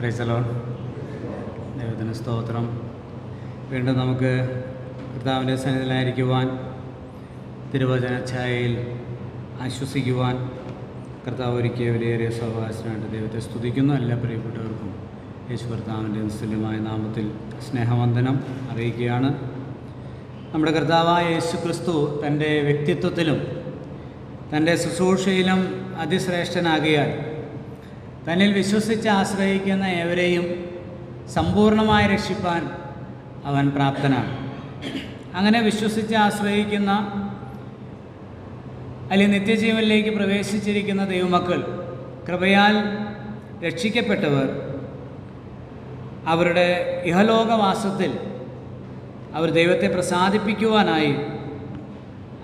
Praise the Lord. ദൈവത്തിന് സ്തോത്രം. വീണ്ടും നമുക്ക് കർത്താവിൻ്റെ സന്നിധിയിലായിരിക്കുവാൻ, തിരുവചന ഛായയിൽ ആശ്വസിക്കുവാൻ കർത്താവ് ഒരുക്കിയ വിലയേറിയ സഹവാസനായിട്ട് ദൈവത്തെ സ്തുതിക്കുന്നു. എല്ലാ പ്രിയപ്പെട്ടവർക്കും യേശു കർത്താവിൻ്റെ നിസ്തുല്യമായ നാമത്തിൽ സ്നേഹവന്ദനം അറിയിക്കുകയാണ്. നമ്മുടെ കർത്താവായ യേശു ക്രിസ്തു തൻ്റെ വ്യക്തിത്വത്തിലും തൻ്റെ ശുശ്രൂഷയിലും അതിശ്രേഷ്ഠനാകിയാൽ തന്നിൽ വിശ്വസിച്ച് ആശ്രയിക്കുന്ന ഏവരെയും സമ്പൂർണ്ണമായി രക്ഷിപ്പാൻ അവൻ പ്രാപ്തനാണ്. അങ്ങനെ വിശ്വസിച്ച് ആശ്രയിക്കുന്ന അല്ലെങ്കിൽ നിത്യജീവനിലേക്ക് പ്രവേശിച്ചിരിക്കുന്ന ദൈവമക്കൾ, കൃപയാൽ രക്ഷിക്കപ്പെട്ടവർ, അവരുടെ ഇഹലോകവാസത്തിൽ അവർ ദൈവത്തെ പ്രസാദിപ്പിക്കുവാനായി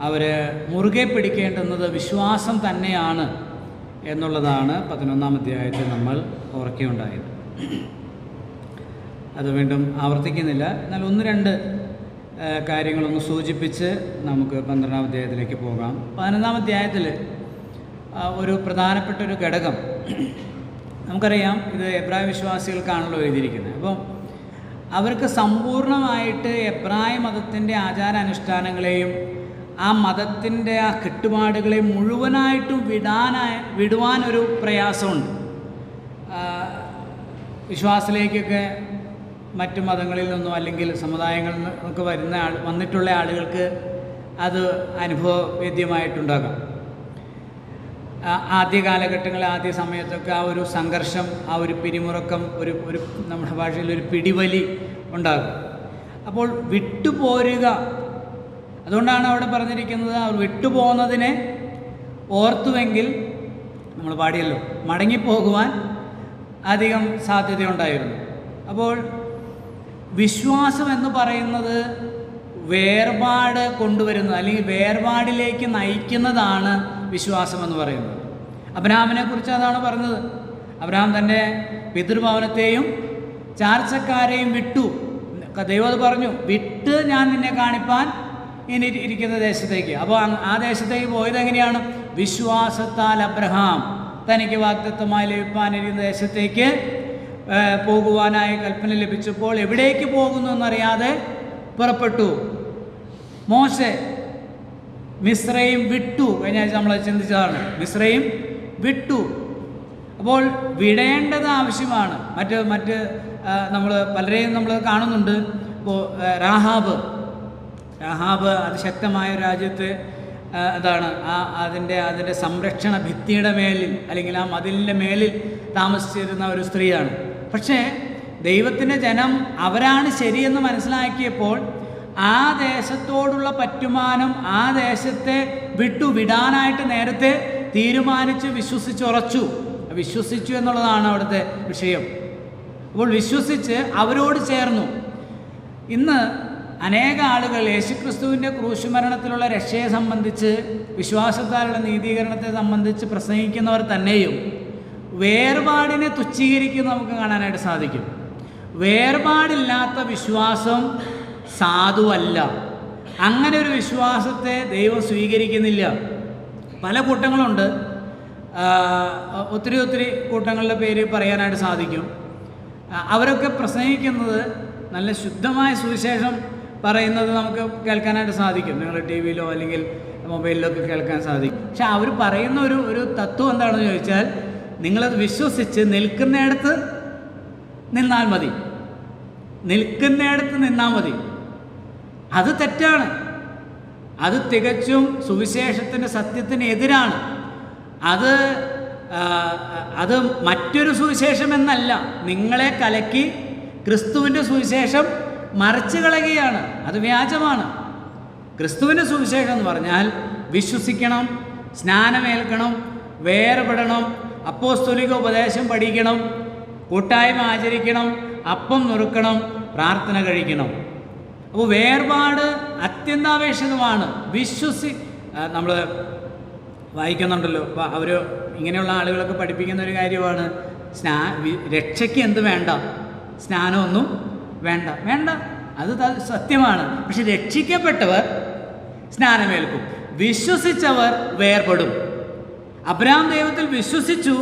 അവർ മുറുകെ പിടിക്കേണ്ടുന്നത് വിശ്വാസം തന്നെയാണ് എന്നുള്ളതാണ് 11-ാം അധ്യായത്തിൽ നമ്മൾ ഓർക്കുകയുണ്ടായത്. അത് വീണ്ടും ആവർത്തിക്കുന്നില്ല. എന്നാൽ ഒന്ന് രണ്ട് കാര്യങ്ങളൊന്ന് സൂചിപ്പിച്ച് നമുക്ക് 12-ാം അധ്യായത്തിലേക്ക് പോകാം. 11-ാം അധ്യായത്തിൽ ഒരു പ്രധാനപ്പെട്ട ഒരു ഘടകം നമുക്കറിയാം. ഇത് എബ്രായ വിശ്വാസികൾക്കാണല്ലോ എഴുതിയിരിക്കുന്നത്. അപ്പോൾ അവർക്ക് സമ്പൂർണ്ണമായിട്ട് എബ്രായ മതത്തിൻ്റെ ആചാരാനുഷ്ഠാനങ്ങളെയും ആ മതത്തിൻ്റെ ആ കെട്ടുപാടുകളെ മുഴുവനായിട്ടും വിടുവാനൊരു പ്രയാസമുണ്ട്. വിശ്വാസത്തിലേക്കൊക്കെ മറ്റു മതങ്ങളിൽ നിന്നോ അല്ലെങ്കിൽ സമുദായങ്ങളിൽ നിന്നൊക്കെ വന്നിട്ടുള്ള ആളുകൾക്ക് അത് അനുഭവവേദ്യമായിട്ടുണ്ടാകാം. ആദ്യ കാലഘട്ടങ്ങളിൽ, ആദ്യ സമയത്തൊക്കെ ആ ഒരു സംഘർഷം, ആ ഒരു പിരിമുറുക്കം, ഒരു നമ്മുടെ ഭാഷയിൽ ഒരു പിടിവലി ഉണ്ടാകും. അപ്പോൾ വിട്ടുപോരുക, അതുകൊണ്ടാണ് അവിടെ പറഞ്ഞിരിക്കുന്നത്, അവർ വിട്ടുപോകുന്നതിനെ ഓർത്തുവെങ്കിൽ, നമ്മൾ പാടിയല്ലോ, മടങ്ങിപ്പോകുവാൻ അധികം സാധ്യതയുണ്ടായിരുന്നു. അപ്പോൾ വിശ്വാസം എന്ന് പറയുന്നത് വേർപാട് കൊണ്ടുവരുന്നത് അല്ലെങ്കിൽ വേർപാടിലേക്ക് നയിക്കുന്നതാണ് വിശ്വാസം എന്ന് പറയുന്നത്. അബ്രഹാമിനെ കുറിച്ച് അതാണ് പറഞ്ഞത്. അബ്രഹാം തൻ്റെ പിതൃഭവനത്തെയും ചാർച്ചക്കാരെയും വിട്ടു. ദൈവം അത് പറഞ്ഞു, വിട്ട് ഞാൻ നിന്നെ കാണിപ്പാൻ ഇനി ഇരിക്കുന്ന ദേശത്തേക്ക്. അപ്പോൾ ആ ദേശത്തേക്ക് പോയത് എങ്ങനെയാണ്? വിശ്വാസത്താൽ അബ്രഹാം തനിക്ക് വാഗ്ദത്തമായി ലഭിപ്പാനിരിക്കുന്ന ദേശത്തേക്ക് പോകുവാനായി കൽപ്പന ലഭിച്ചപ്പോൾ എവിടേക്ക് പോകുന്നു എന്നറിയാതെ പുറപ്പെട്ടു. മോശെ മിസ്രയീം വിട്ടു. കഴിഞ്ഞ ആഴ്ച നമ്മൾ ചിന്തിച്ചതാണ്. മിസ്രയീം വിട്ടു. അപ്പോൾ വിടേണ്ടത് ആവശ്യമാണ്. മറ്റ് നമ്മൾ പലരെയും നമ്മൾ കാണുന്നുണ്ട്. ഇപ്പോൾ രാഹാബ് അതിശക്തമായ രാജ്യത്ത് അതിൻ്റെ സംരക്ഷണ ഭിത്തിയുടെ മേലിൽ അല്ലെങ്കിൽ ആ മതിലിൻ്റെ മേലിൽ താമസിച്ചിരുന്ന ഒരു സ്ത്രീയാണ്. പക്ഷേ ദൈവത്തിൻ്റെ ജനം അവരാണ് ശരിയെന്ന് മനസ്സിലാക്കിയപ്പോൾ ആ ദേശത്തോടുള്ള പറ്റുമാനം, ആ ദേശത്തെ വിടാനായിട്ട് നേരത്തെ തീരുമാനിച്ച് വിശ്വസിച്ചു എന്നുള്ളതാണ് അവിടുത്തെ വിഷയം. അപ്പോൾ വിശ്വസിച്ച് അവരോട് ചേർന്നു. ഇന്ന് അനേക ആളുകൾ യേശുക്രിസ്തുവിൻ്റെ ക്രൂശുമരണത്തിലുള്ള രക്ഷയെ സംബന്ധിച്ച്, വിശ്വാസത്താലുള്ള നീതീകരണത്തെ സംബന്ധിച്ച് പ്രസംഗിക്കുന്നവർ തന്നെയും വേർപാടിനെ തുച്ഛീകരിക്കുന്നത് നമുക്ക് കാണാനായിട്ട് സാധിക്കും. വേർപാടില്ലാത്ത വിശ്വാസം സാധുവല്ല. അങ്ങനെ ഒരു വിശ്വാസത്തെ ദൈവം സ്വീകരിക്കുന്നില്ല. പല കൂട്ടങ്ങളുണ്ട്. ഒത്തിരി കൂട്ടങ്ങളുടെ പേര് പറയാനായിട്ട് സാധിക്കും. അവരൊക്കെ പ്രസംഗിക്കുന്നത് നല്ല ശുദ്ധമായ സുവിശേഷം പറയുന്നത് നമുക്ക് കേൾക്കാനായിട്ട് സാധിക്കും. നിങ്ങൾ ടി വിയിലോ അല്ലെങ്കിൽ മൊബൈലിലൊക്കെ കേൾക്കാൻ സാധിക്കും. പക്ഷെ അവർ പറയുന്ന ഒരു തത്വം എന്താണെന്ന് ചോദിച്ചാൽ, നിങ്ങളത് വിശ്വസിച്ച് നിൽക്കുന്നിടത്ത് നിന്നാൽ മതി. അത് തെറ്റാണ്. അത് തികച്ചും സുവിശേഷത്തിൻ്റെ സത്യത്തിന് എതിരാണ്. അത് മറ്റൊരു സുവിശേഷം എന്നല്ല, നിങ്ങളെ കലക്കി ക്രിസ്തുവിൻ്റെ സുവിശേഷം മറിച്ച് കളയുകയാണ്. അത് വ്യാജമാണ്. ക്രിസ്തുവിൻ്റെ സുവിശേഷം എന്ന് പറഞ്ഞാൽ വിശ്വസിക്കണം, സ്നാനമേൽക്കണം, വേർപെടണം, അപ്പോസ്തോലിക ഉപദേശം പഠിക്കണം, കൂട്ടായ്മ ആചരിക്കണം, അപ്പം നുറുക്കണം, പ്രാർത്ഥന കഴിക്കണം. അപ്പോൾ വേർപാട് അത്യന്താപേക്ഷിതമാണ്. നമ്മൾ വായിക്കുന്നുണ്ടല്ലോ, അവർ ഇങ്ങനെയുള്ള ആളുകളൊക്കെ പഠിപ്പിക്കുന്ന ഒരു കാര്യമാണ്, രക്ഷയ്ക്ക് എന്ത് വേണ്ട, സ്നാനമൊന്നും വേണ്ട. അത് സത്യമാണ്. പക്ഷെ രക്ഷിക്കപ്പെട്ടവർ സ്നാനമേൽക്കും, വിശ്വസിച്ചവർ വേർപെടും. അബ്രഹാം ദൈവത്തിൽ വിശ്വസിച്ചു,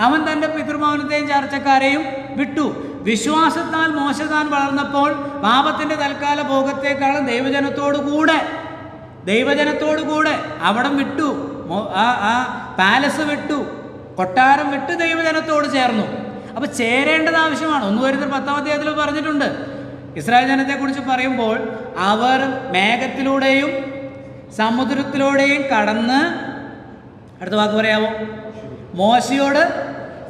അവൻ തൻ്റെ പിതൃഭവനത്തെയും ചാർച്ചക്കാരെയും വിട്ടു. വിശ്വാസത്താൽ മോശ താൻ വളർന്നപ്പോൾ പാപത്തിൻ്റെ തൽക്കാല ഭോഗത്തെക്കാളും ദൈവജനത്തോടു കൂടെ അവിടം വിട്ടു, ആ പാലസ് വിട്ടു, കൊട്ടാരം വിട്ട് ദൈവജനത്തോട് ചേർന്നു. അപ്പോൾ ചേരേണ്ടത് ആവശ്യമാണ്. 1 കൊരിന്ത്യർ 10-ാം അധ്യായത്തിൽ പറഞ്ഞിട്ടുണ്ട്. ഇസ്രായേൽ ജനത്തെക്കുറിച്ച് പറയുമ്പോൾ അവർ മേഘത്തിലൂടെയും സമുദ്രത്തിലൂടെയും കടന്ന്, അടുത്ത വാക്ക് പറയാമോ, മോശയോട്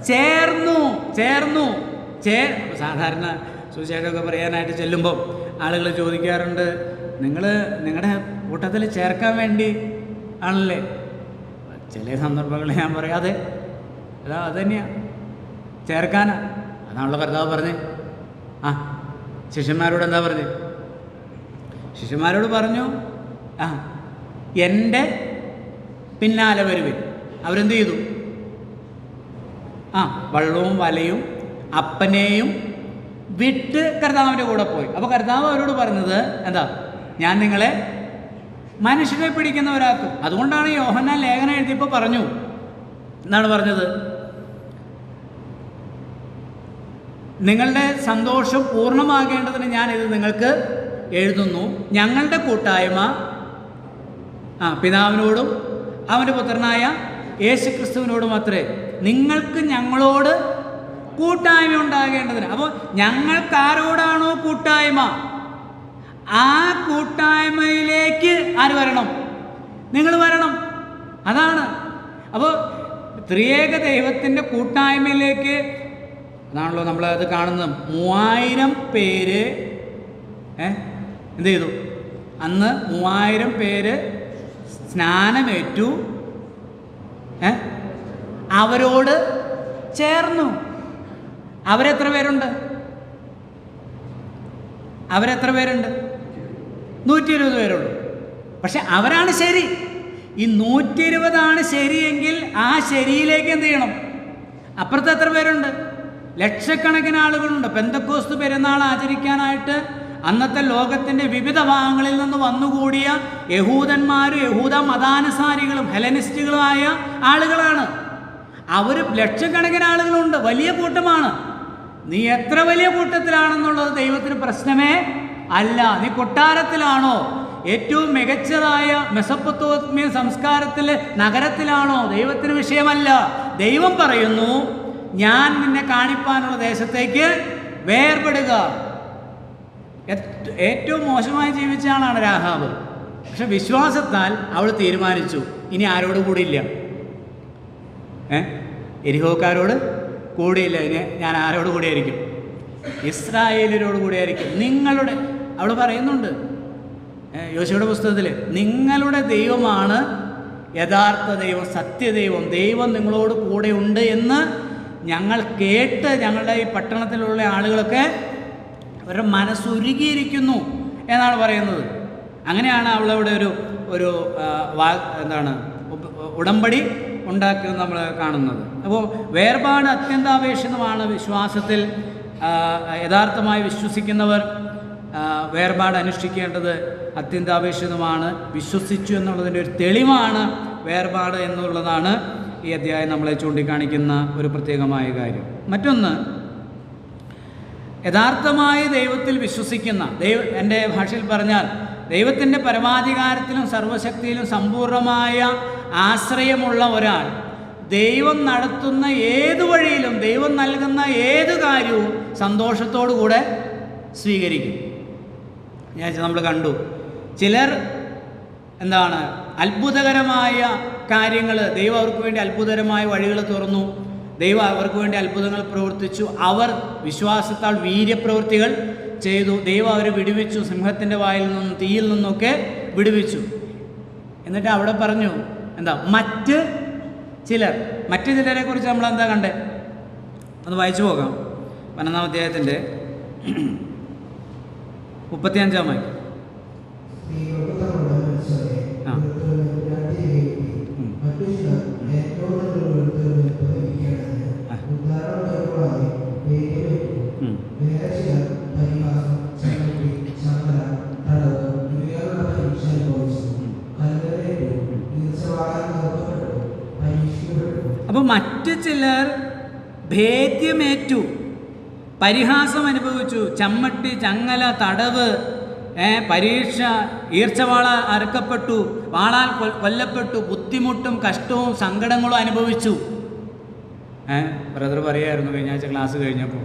ചേർന്നു. സാധാരണ സുവിശേഷമൊക്കെ പറയാനായിട്ട് ചെല്ലുമ്പോൾ ആളുകൾ ചോദിക്കാറുണ്ട്, നിങ്ങളുടെ കൂട്ടത്തിൽ ചേർക്കാൻ വേണ്ടി ആണല്ലേ? ചില സന്ദർഭങ്ങളിൽ ഞാൻ പറയും, അത് തന്നെയാണ്, ചേർക്കാനാ. അതാണല്ലോ കർത്താവ് പറഞ്ഞ്. ശിഷ്യന്മാരോട് എന്താ പറഞ്ഞ്? ശിഷ്യന്മാരോട് പറഞ്ഞു, എൻ്റെ പിന്നാലെ വരുവിൻ. അവരെന്ത് ചെയ്തു? വള്ളവും വലയും അപ്പനെയും വിട്ട് കർത്താവിൻ്റെ കൂടെ പോയി. അപ്പോൾ കർത്താവ് അവരോട് പറഞ്ഞത് എന്താ? ഞാൻ നിങ്ങളെ മനുഷ്യരെ പിടിക്കുന്നവരാക്കും. അതുകൊണ്ടാണ് യോഹന്നാൻ ലേഖനം എഴുതിയപ്പോൾ പറഞ്ഞു, എന്താണ് പറഞ്ഞത്? നിങ്ങളുടെ സന്തോഷം പൂർണ്ണമാകേണ്ടതിന് ഞാനിത് നിങ്ങൾക്ക് എഴുതുന്നു. ഞങ്ങളുടെ കൂട്ടായ്മ പിതാവിനോടും അവൻ്റെ പുത്രനായ യേശുക്രിസ്തുവിനോടും അത്രേ. നിങ്ങൾക്ക് ഞങ്ങളോട് കൂട്ടായ്മ ഉണ്ടാകേണ്ടതിന്. അപ്പോൾ ഞങ്ങൾക്കാരോടാണോ കൂട്ടായ്മ, ആ കൂട്ടായ്മയിലേക്ക് ആര് വരണം? നിങ്ങൾ വരണം. അതാണ്. അപ്പോൾ ത്രിയേക ദൈവത്തിൻ്റെ കൂട്ടായ്മയിലേക്ക് അതാണല്ലോ നമ്മളത് കാണുന്നത്. 3000 പേര് എന്ത് ചെയ്തു? അന്ന് 3000 പേര് സ്നാനമേറ്റു, അവരോട് ചേർന്നു. അവരെത്ര പേരുണ്ട്? 120 പേരുള്ളൂ. പക്ഷെ അവരാണ് ശരി. ഈ 120 ശരിയെങ്കിൽ ആ ശരിയിലേക്ക് എന്ത് ചെയ്യണം? അപ്പുറത്ത് എത്ര പേരുണ്ട്? ലക്ഷക്കണക്കിന് ആളുകളുണ്ട്. പെന്തക്കോസ്ത് പെരുന്നാൾ ആചരിക്കാനായിട്ട് അന്നത്തെ ലോകത്തിൻ്റെ വിവിധ ഭാഗങ്ങളിൽ നിന്ന് വന്നുകൂടിയ യഹൂദന്മാരും യഹൂദ മതാനുസാരികളും ഹെലനിസ്റ്റുകളുമായ ആളുകളാണ്. അവർ ലക്ഷക്കണക്കിന് ആളുകളുണ്ട്, വലിയ കൂട്ടമാണ്. നീ എത്ര വലിയ കൂട്ടത്തിലാണെന്നുള്ളത് ദൈവത്തിന് പ്രശ്നമേ അല്ല. നീ കൊട്ടാരത്തിലാണോ, ഏറ്റവും മികച്ചതായ മെസൊപ്പൊത്താമിയ സംസ്കാരത്തിലെ നഗരത്തിലാണോ, ദൈവത്തിന് വിഷയമല്ല. ദൈവം പറയുന്നു, ഞാൻ നിന്നെ കാണിപ്പാനുള്ള ദേശത്തേക്ക് വേർപെടുക. ഏറ്റവും മോശമായി ജീവിച്ച ആളാണ് രാഹാബ്. പക്ഷെ വിശ്വാസത്താൽ അവൾ തീരുമാനിച്ചു, ഇനി ആരോട് കൂടിയില്ല, എരിഹോക്കാരോട് കൂടിയില്ല, ഇനി ഞാൻ ആരോട് കൂടിയായിരിക്കും? ഇസ്രായേലിനോട് കൂടിയായിരിക്കും. നിങ്ങളുടെ, അവൾ പറയുന്നുണ്ട് യോശുവയുടെ പുസ്തകത്തിൽ, നിങ്ങളുടെ ദൈവമാണ് യഥാർത്ഥ ദൈവം, സത്യദൈവം. ദൈവം നിങ്ങളോട് കൂടെ ഉണ്ട് എന്ന് ഞങ്ങൾ കേട്ട് ഞങ്ങളുടെ ഈ പട്ടണത്തിലുള്ള ആളുകളൊക്കെ അവരുടെ മനസ്സുരുകിയിരിക്കുന്നു എന്നാണ് പറയുന്നത്. അങ്ങനെയാണ് അവളവിടെ ഒരു ഉടമ്പടി ഉണ്ടാക്കുന്നത് നമ്മൾ കാണുന്നത്. അപ്പോൾ വേർപാട് അത്യന്താപേക്ഷിതമാണ്. വിശ്വാസത്തിൽ യഥാർത്ഥമായി വിശ്വസിക്കുന്നവർ വേർപാട് അനുഷ്ഠിക്കേണ്ടത് അത്യന്താപേക്ഷിതമാണ്. വിശ്വസിച്ചു എന്നുള്ളതിൻ്റെ ഒരു തെളിവാണ് വേർപാട് എന്നുള്ളതാണ് ഈ അധ്യായം നമ്മളെ ചൂണ്ടിക്കാണിക്കുന്ന ഒരു പ്രത്യേകമായ കാര്യം. മറ്റൊന്ന്, യഥാർത്ഥമായി ദൈവത്തിൽ വിശ്വസിക്കുന്ന, എൻ്റെ ഭാഷയിൽ പറഞ്ഞാൽ ദൈവത്തിൻ്റെ പരമാധികാരത്തിലും സർവശക്തിയിലും സമ്പൂർണമായ ആശ്രയമുള്ള ഒരാൾ ദൈവം നടത്തുന്ന ഏതു വഴിയിലും ദൈവം നൽകുന്ന ഏതു കാര്യവും സന്തോഷത്തോടു കൂടെ സ്വീകരിക്കും. ഞാൻ നമ്മൾ കണ്ടു, ചിലർ അത്ഭുതകരമായ കാര്യങ്ങൾ, ദൈവം അവർക്ക് വേണ്ടി അത്ഭുതകരമായ വഴികൾ തുറന്നു, ദൈവം അവർക്ക് വേണ്ടി അത്ഭുതങ്ങൾ പ്രവർത്തിച്ചു, അവർ വിശ്വാസത്താൽ വീര്യപ്രവൃത്തികൾ ചെയ്തു, ദൈവം അവരെ വിടുവിച്ചു, സിംഹത്തിൻ്റെ വായിൽ നിന്നും തീയിൽ നിന്നൊക്കെ വിടുവിച്ചു. എന്നിട്ട് അവിടെ പറഞ്ഞു മറ്റ് ചിലരെ കുറിച്ച് നമ്മൾ എന്താ കണ്ടേ? അത് വായിച്ചു പോകാം. 12-ാം അധ്യായത്തിൻ്റെ 35-ാം വാക്യം. അപ്പോൾ മറ്റു ചിലർ ഭേദ്യമേറ്റു. പരിഹാസം അനുഭവിച്ചു, ചമ്മട്ടി, ചങ്ങല, തടവ്, പരീക്ഷ, ഈർച്ചവാള അറുക്കപ്പെട്ടു, വാളാൽ കൊല്ലപ്പെട്ടു, ബുദ്ധിമുട്ടും കഷ്ടവും സങ്കടങ്ങളും അനുഭവിച്ചു. ബ്രദർ പറയായിരുന്നു കഴിഞ്ഞ ആഴ്ച ക്ലാസ് കഴിഞ്ഞപ്പോൾ,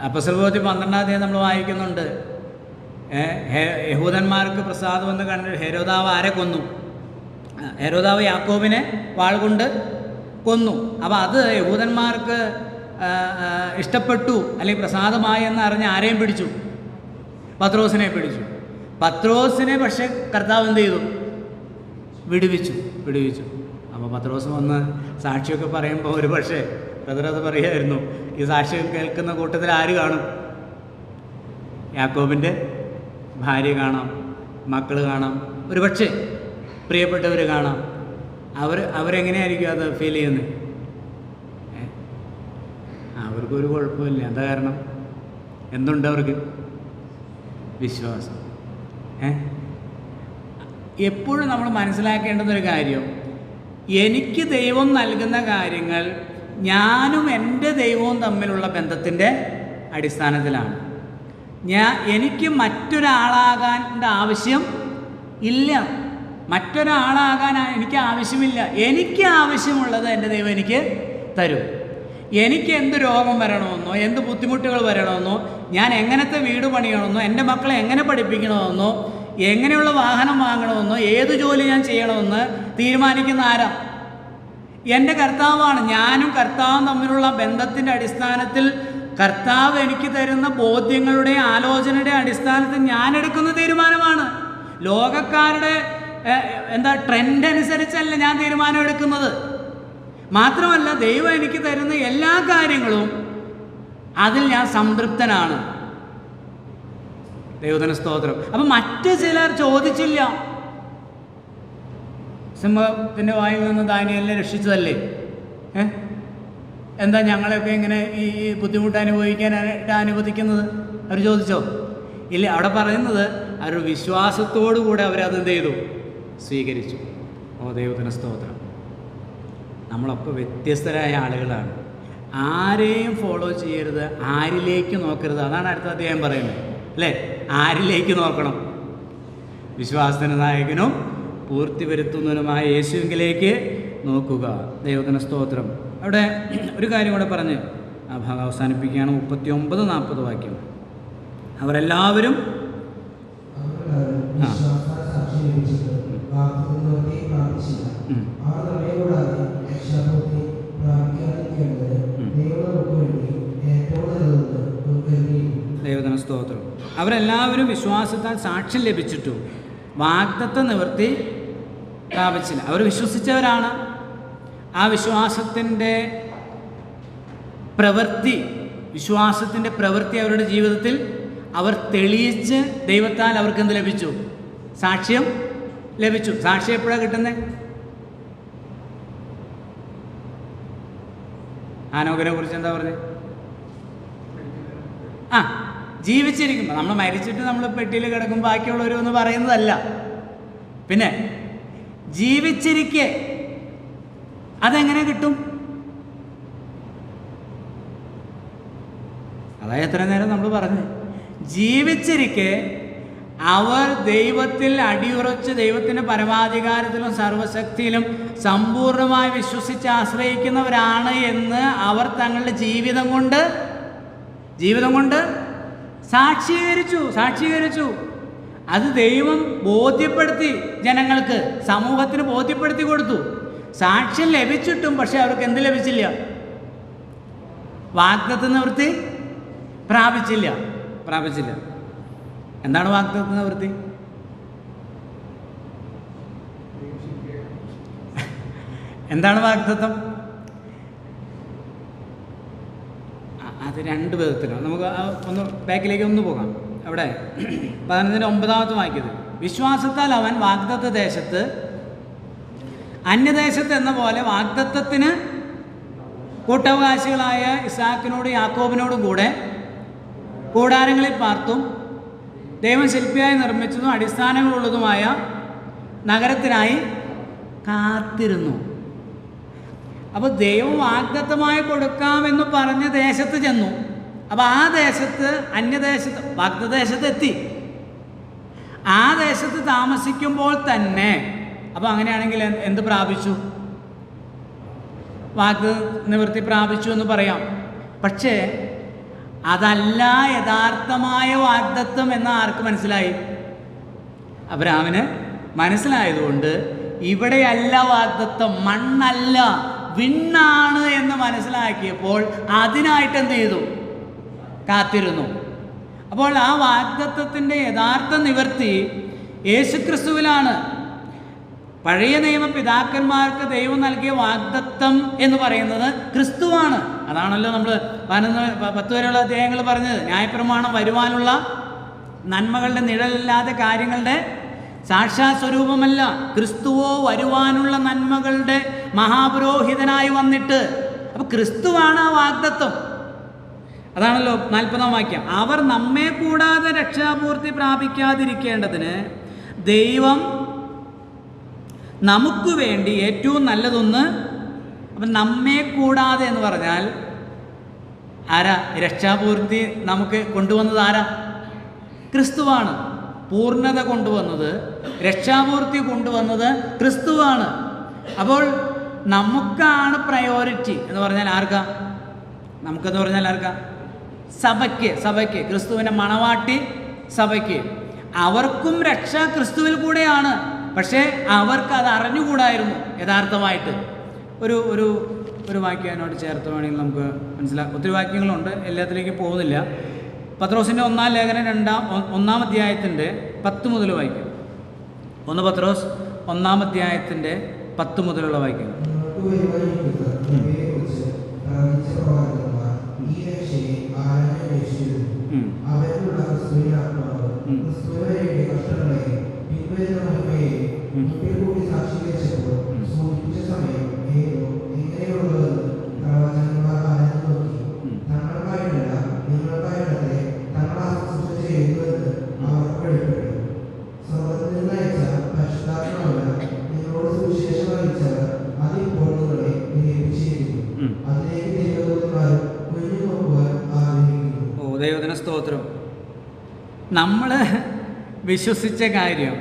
അപ്പോസ്തലപ്രവൃത്തി 12 നമ്മൾ വായിക്കുന്നുണ്ട്. യഹൂദന്മാർക്ക് പ്രസാദമെന്ന് കണ്ട് ഹെരോദാവ് ആരെ കൊന്നു? ഹെരോദാവ് യാക്കോബിനെ വാൾ കൊണ്ട് കൊന്നു. അപ്പോൾ അത് യഹൂദന്മാർക്ക് ഇഷ്ടപ്പെട്ടു അല്ലെങ്കിൽ പ്രസാദമായി എന്ന് അറിഞ്ഞ് ആരെയും പിടിച്ചു? പത്രോസിനെ പിടിച്ചു. പത്രോസിനെ പക്ഷേ കർത്താവ് എന്ത് ചെയ്തു? വിടുവിച്ചു. അപ്പോൾ പത്രോസ് വന്ന് സാക്ഷിയൊക്കെ പറയുമ്പോൾ ഒരു പക്ഷേ ബ്രദർ അത് പറയായിരുന്നു, ഈ സാക്ഷ്യം കേൾക്കുന്ന കൂട്ടത്തിൽ ആര് കാണും? യാക്കോബിൻ്റെ ഭാര്യ കാണാം, മക്കൾ കാണാം, ഒരു പക്ഷേ പ്രിയപ്പെട്ടവർ കാണാം. അവരെങ്ങനെയായിരിക്കും അത് ഫീൽ ചെയ്യുന്നത്? അവർക്കൊരു കുഴപ്പമില്ല. എന്താ കാരണം? എന്തുണ്ട് അവർക്ക്? വിശ്വാസം. എപ്പോഴും നമ്മൾ മനസ്സിലാക്കേണ്ടുന്നൊരു കാര്യം, എനിക്ക് ദൈവം നൽകുന്ന കാര്യങ്ങൾ ഞാനും എൻ്റെ ദൈവവും തമ്മിലുള്ള ബന്ധത്തിൻ്റെ അടിസ്ഥാനത്തിലാണ്. എനിക്ക് മറ്റൊരാളാകാൻ്റെ ആവശ്യം ഇല്ല. മറ്റൊരാളാകാൻ എനിക്ക് ആവശ്യമില്ല. എനിക്ക് ആവശ്യമുള്ളത് എൻ്റെ ദൈവം എനിക്ക് തരും. എനിക്ക് എന്ത് രോഗം വരണമെന്നോ, എന്ത് ബുദ്ധിമുട്ടുകൾ വരണമെന്നോ, ഞാൻ എങ്ങനത്തെ വീട് പണിയണമെന്നോ, എൻ്റെ മക്കളെ എങ്ങനെ പഠിപ്പിക്കണമെന്നോ, എങ്ങനെയുള്ള വാഹനം വാങ്ങണമെന്നോ, ഏത് ജോലി ഞാൻ ചെയ്യണമെന്ന് തീരുമാനിക്കുന്ന ആരാ? എൻ്റെ കർത്താവാണ്. ഞാനും കർത്താവും തമ്മിലുള്ള ബന്ധത്തിൻ്റെ അടിസ്ഥാനത്തിൽ കർത്താവ് എനിക്ക് തരുന്ന ബോധ്യങ്ങളുടെ ആലോചനയുടെ അടിസ്ഥാനത്തിൽ ഞാൻ എടുക്കുന്ന തീരുമാനമാണ്. ലോകക്കാരുടെ ട്രെൻഡ് അനുസരിച്ചല്ല ഞാൻ തീരുമാനം എടുക്കുന്നത്. മാത്രമല്ല, ദൈവം എനിക്ക് തരുന്ന എല്ലാ കാര്യങ്ങളും അതിൽ ഞാൻ സംതൃപ്തനാണ്. ദൈവത്തിന് സ്തോത്രം. അപ്പം മറ്റു ചിലർ ചോദിച്ചില്ല. സിംഹത്തിൻ്റെ വായിൽ നിന്ന് ദാനിയേലിനെ രക്ഷിച്ചതല്ലേ? എന്താ ഞങ്ങളെയൊക്കെ ഇങ്ങനെ ഈ ബുദ്ധിമുട്ട് അനുഭവിക്കാനായിട്ട് അനുവദിക്കുന്നത്? അവർ ചോദിച്ചോ? ഇല്ല. അവിടെ പറയുന്നത് അവർ വിശ്വാസത്തോടു കൂടെ അവരതെന്ത് ചെയ്തു? സ്വീകരിച്ചു. ദൈവത്തിന് സ്തോത്രം. നമ്മളൊക്കെ വ്യത്യസ്തരായ ആളുകളാണ്. ആരെയും ഫോളോ ചെയ്യരുത്, ആരിലേക്ക് നോക്കരുത്. അതാണ് അടുത്ത അധ്യായം പറയുന്നത്, അല്ലേ? ആരിലേക്ക് നോക്കണം? വിശ്വാസത്തിന് നായകനും പൂർത്തി വരുത്തുന്നതിനുമായ യേശുവിലേക്ക് നോക്കുക. ദൈവത്തിന് സ്തോത്രം. അവിടെ ഒരു കാര്യം കൂടെ പറഞ്ഞ് ആ ഭാഗം അവസാനിപ്പിക്കുകയാണ്. 39-40 വാക്യം. അവരെല്ലാവരും ദൈവത്തിന് സ്തോത്രം. അവരെല്ലാവരും വിശ്വാസത്താൽ സാക്ഷ്യം ലഭിച്ചിട്ടു വാഗ്ദത്ത നിവൃത്തി പ്രാപിച്ചില്ല. അവർ വിശ്വസിച്ചവരാണ്. ആ വിശ്വാസത്തിൻ്റെ പ്രവൃത്തി അവരുടെ ജീവിതത്തിൽ അവർ തെളിയിച്ച് ദൈവത്താൽ അവർക്ക് എന്ത് ലഭിച്ചു? സാക്ഷ്യം ലഭിച്ചു. സാക്ഷ്യം എപ്പോഴാണ് കിട്ടുന്നത്? ഹാനോക്കിനെ കുറിച്ച് എന്താ പറഞ്ഞത്? ജീവിച്ചിരിക്കുമ്പോൾ. നമ്മൾ മരിച്ചിട്ട് നമ്മൾ പെട്ടിയിൽ കിടക്കും ബാക്കിയുള്ളവരൊന്നും പറയുന്നതല്ല. പിന്നെ ജീവിച്ചിരിക്കെ അതെങ്ങനെ കിട്ടും? അതായത് എത്ര നേരം നമ്മൾ പറഞ്ഞു, ജീവിച്ചിരിക്കെ അവർ ദൈവത്തിൽ അടിയുറച്ച് ദൈവത്തിൻ്റെ പരമാധികാരത്തിലും സർവശക്തിയിലും സമ്പൂർണ്ണമായി വിശ്വസിച്ച് ആശ്രയിക്കുന്നവരാണ് എന്ന് അവർ തങ്ങളുടെ ജീവിതം കൊണ്ട് സാക്ഷീകരിച്ചു. അത് ദൈവം ബോധ്യപ്പെടുത്തി, ജനങ്ങൾക്ക്, സമൂഹത്തിന് ബോധ്യപ്പെടുത്തി കൊടുത്തു. സാക്ഷ്യം ലഭിച്ചിട്ടും പക്ഷെ അവർക്ക് എന്ത് ലഭിച്ചില്ല? വാഗ്ദത്ത നിവൃത്തി പ്രാപിച്ചില്ല. എന്താണ് വാഗ്ദത്ത നിവൃത്തി? എന്താണ് വാഗ്ദത്തം? അത് രണ്ട് വിധത്തിലാണ്. നമുക്ക് ഒന്ന് ബാക്കിലേക്ക് ഒന്ന് പോകാം. അവിടെ 15-9 വാക്യത്തിൽ, വിശ്വാസത്താൽ അവൻ വാഗ്ദത്ത ദേശത്ത് അന്യദേശത്ത് എന്ന പോലെ വാഗ്ദത്തത്തിന് കൂട്ടവകാശികളായ ഇസാക്കിനോടും യാക്കോബിനോടും കൂടെ കൂടാരങ്ങളിൽ പാർത്തും ദൈവം ശില്പിയായി നിർമ്മിച്ചതും അടിസ്ഥാനങ്ങളുള്ളതുമായ നഗരത്തിനായി കാത്തിരുന്നു. അപ്പോൾ ദൈവം വാഗ്ദത്തമായി കൊടുക്കാമെന്ന് പറഞ്ഞ് ദേശത്ത് ചെന്നു. അപ്പോൾ ആ ദേശത്ത്, അന്യദേശത്ത്, വാഗ്ദത്തദേശത്ത് എത്തി. ആ ദേശത്ത് താമസിക്കുമ്പോൾ തന്നെ, അപ്പോൾ അങ്ങനെയാണെങ്കിൽ എന്ത് പ്രാപിച്ചു? നിവൃത്തി പ്രാപിച്ചു എന്ന് പറയാം. പക്ഷേ അതല്ല യഥാർത്ഥമായ വാഗ്ദത്തം എന്ന് ആർക്ക് മനസ്സിലായി? അബ്രഹാമിന് മനസ്സിലായതുകൊണ്ട് ഇവിടെയല്ല വാഗ്ദത്തം, മണ്ണല്ല വിണ്ണാണ് എന്ന് മനസ്സിലാക്കിയപ്പോൾ അതിനായിട്ട് എന്ത് ചെയ്തു? കാത്തിരുന്നു. അപ്പോൾ ആ വാഗ്ദത്തത്തിൻ്റെ യഥാർത്ഥ നിവൃത്തി യേശുക്രിസ്തുവിലാണ്. പഴയ നിയമ പിതാക്കന്മാർക്ക് ദൈവം നൽകിയ വാഗ്ദത്തം എന്ന് പറയുന്നത് ക്രിസ്തുവാണ്. അതാണല്ലോ നമ്മൾ 10 വരെയുള്ള അധ്യായങ്ങൾ പറഞ്ഞത്. ന്യായപ്രമാണം വരുവാനുള്ള നന്മകളുടെ നിഴലല്ലാതെ കാര്യങ്ങളുടെ സാക്ഷാത് സ്വരൂപമല്ല, ക്രിസ്തുവോ വരുവാനുള്ള നന്മകളുടെ മഹാപുരോഹിതനായി വന്നിട്ട്. അപ്പോൾ ക്രിസ്തുവാണ് ആ വാഗ്ദത്തം. അതാണല്ലോ 40-ാം വാക്യം. അവർ നമ്മെ കൂടാതെ രക്ഷാപൂർത്തി പ്രാപിക്കാതിരിക്കേണ്ടതിന് ദൈവം നമുക്ക് വേണ്ടി ഏറ്റവും നല്ലതൊന്ന്. അപ്പം നമ്മെ കൂടാതെ എന്ന് പറഞ്ഞാൽ ആരാ? രക്ഷാപൂർത്തി നമുക്ക് കൊണ്ടുവന്നത് ആരാ? ക്രിസ്തുവാണ്. പൂർണ്ണത കൊണ്ടുവന്നത്, രക്ഷാപൂർത്തി കൊണ്ടുവന്നത് ക്രിസ്തുവാണ്. അപ്പോൾ നമുക്കാണ് പ്രയോറിറ്റി എന്ന് പറഞ്ഞാൽ ആർക്കാ? നമുക്കെന്ന് പറഞ്ഞാൽ ആർക്കാ? സഭയ്ക്ക്, ക്രിസ്തുവിൻ്റെ മണവാട്ടി സഭയ്ക്ക്. അവർക്കും രക്ഷ ക്രിസ്തുവിൽ കൂടെയാണ്. പക്ഷേ അവർക്ക് അത് അറിഞ്ഞുകൂടായിരുന്നു യഥാർത്ഥമായിട്ട്. ഒരു വാക്യം അതിനോട് ചേർത്ത് വേണമെങ്കിൽ നമുക്ക് മനസ്സിലാക്കാം. ഒത്തിരി വാക്യങ്ങളുണ്ട്, എല്ലാത്തിലേക്കും പോകുന്നില്ല. പത്രോസിൻ്റെ 1-ാം ലേഖനം 1-ാം അധ്യായത്തിൻ്റെ 10 മുതൽ വായിക്കും. 1 പത്രോസ് 1-ാം അധ്യായത്തിൻ്റെ 10 മുതലുള്ള വാക്യങ്ങൾ. ദൈവത്തിന് സ്തോത്രം. നമ്മൾ വിശ്വസിച്ച കാര്യം,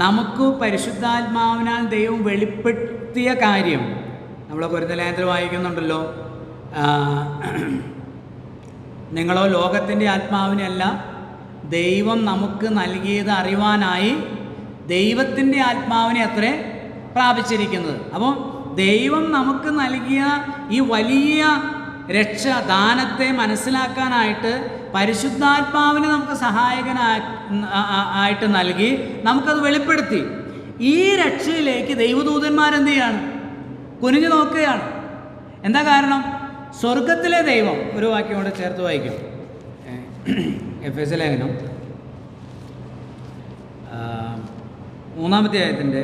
നമുക്ക് പരിശുദ്ധാത്മാവിനാൽ ദൈവം വെളിപ്പെടുത്തിയ കാര്യം നമ്മൾ കൊരിന്ത്യർ ലേഖനത്തിൽ വായിക്കുന്നുണ്ടല്ലോ. നിങ്ങളോ ലോകത്തിൻ്റെ ആത്മാവിനെയല്ല ദൈവം നമുക്ക് നൽകിയത് അറിവാനായി ദൈവത്തിൻ്റെ ആത്മാവിനെ അത്രേ പ്രാപിച്ചിരിക്കുന്നത്. അപ്പോൾ ദൈവം നമുക്ക് നൽകിയ ഈ വലിയ രക്ഷാദാനത്തെ മനസ്സിലാക്കാനായിട്ട് പരിശുദ്ധാത്മാവിനെ നമുക്ക് സഹായകനായിട്ട് നൽകി നമുക്കത് വെളിപ്പെടുത്തി. ഈ രക്ഷയിലേക്ക് ദൈവദൂതന്മാരെന്ത് ചെയ്യാണ്? കുനിഞ്ഞു നോക്കുകയാണ്. എന്താ കാരണം? സ്വർഗത്തിലെ ദൈവം, ഒരു വാക്യം കൂടെ ചേർത്ത് വായിക്കും. എഫേസ്യ ലേഖനം 3-ാം അധ്യായത്തിൻ്റെ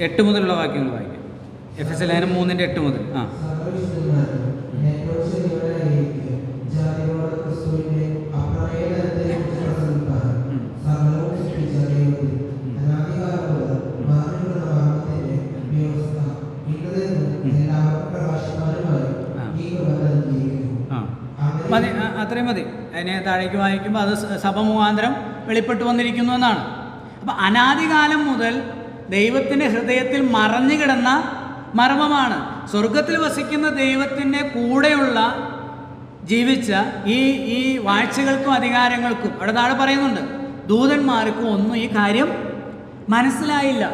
8 മുതലുള്ള വാക്യങ്ങൾ വായിക്കും. എഫേസ്യ ലേഖനം 3-ന്റെ 8 മുതൽ. മതി, അത്രയും മതി. അതിനെ താഴേക്ക് വായിക്കുമ്പോൾ അത് സഭ മുഖാന്തരം വെളിപ്പെട്ടു വന്നിരിക്കുന്നു എന്നാണ്. അപ്പം അനാദികാലം മുതൽ ദൈവത്തിൻ്റെ ഹൃദയത്തിൽ മറഞ്ഞു കിടന്ന മർമ്മമാണ്. സ്വർഗത്തിൽ വസിക്കുന്ന ദൈവത്തിൻ്റെ കൂടെയുള്ള ജീവിച്ച ഈ വാഴ്ചകൾക്കും അധികാരങ്ങൾക്കും അവിടെ താഴെ പറയുന്നുണ്ട്, ദൂതന്മാർക്കും ഒന്നും ഈ കാര്യം മനസ്സിലായില്ല.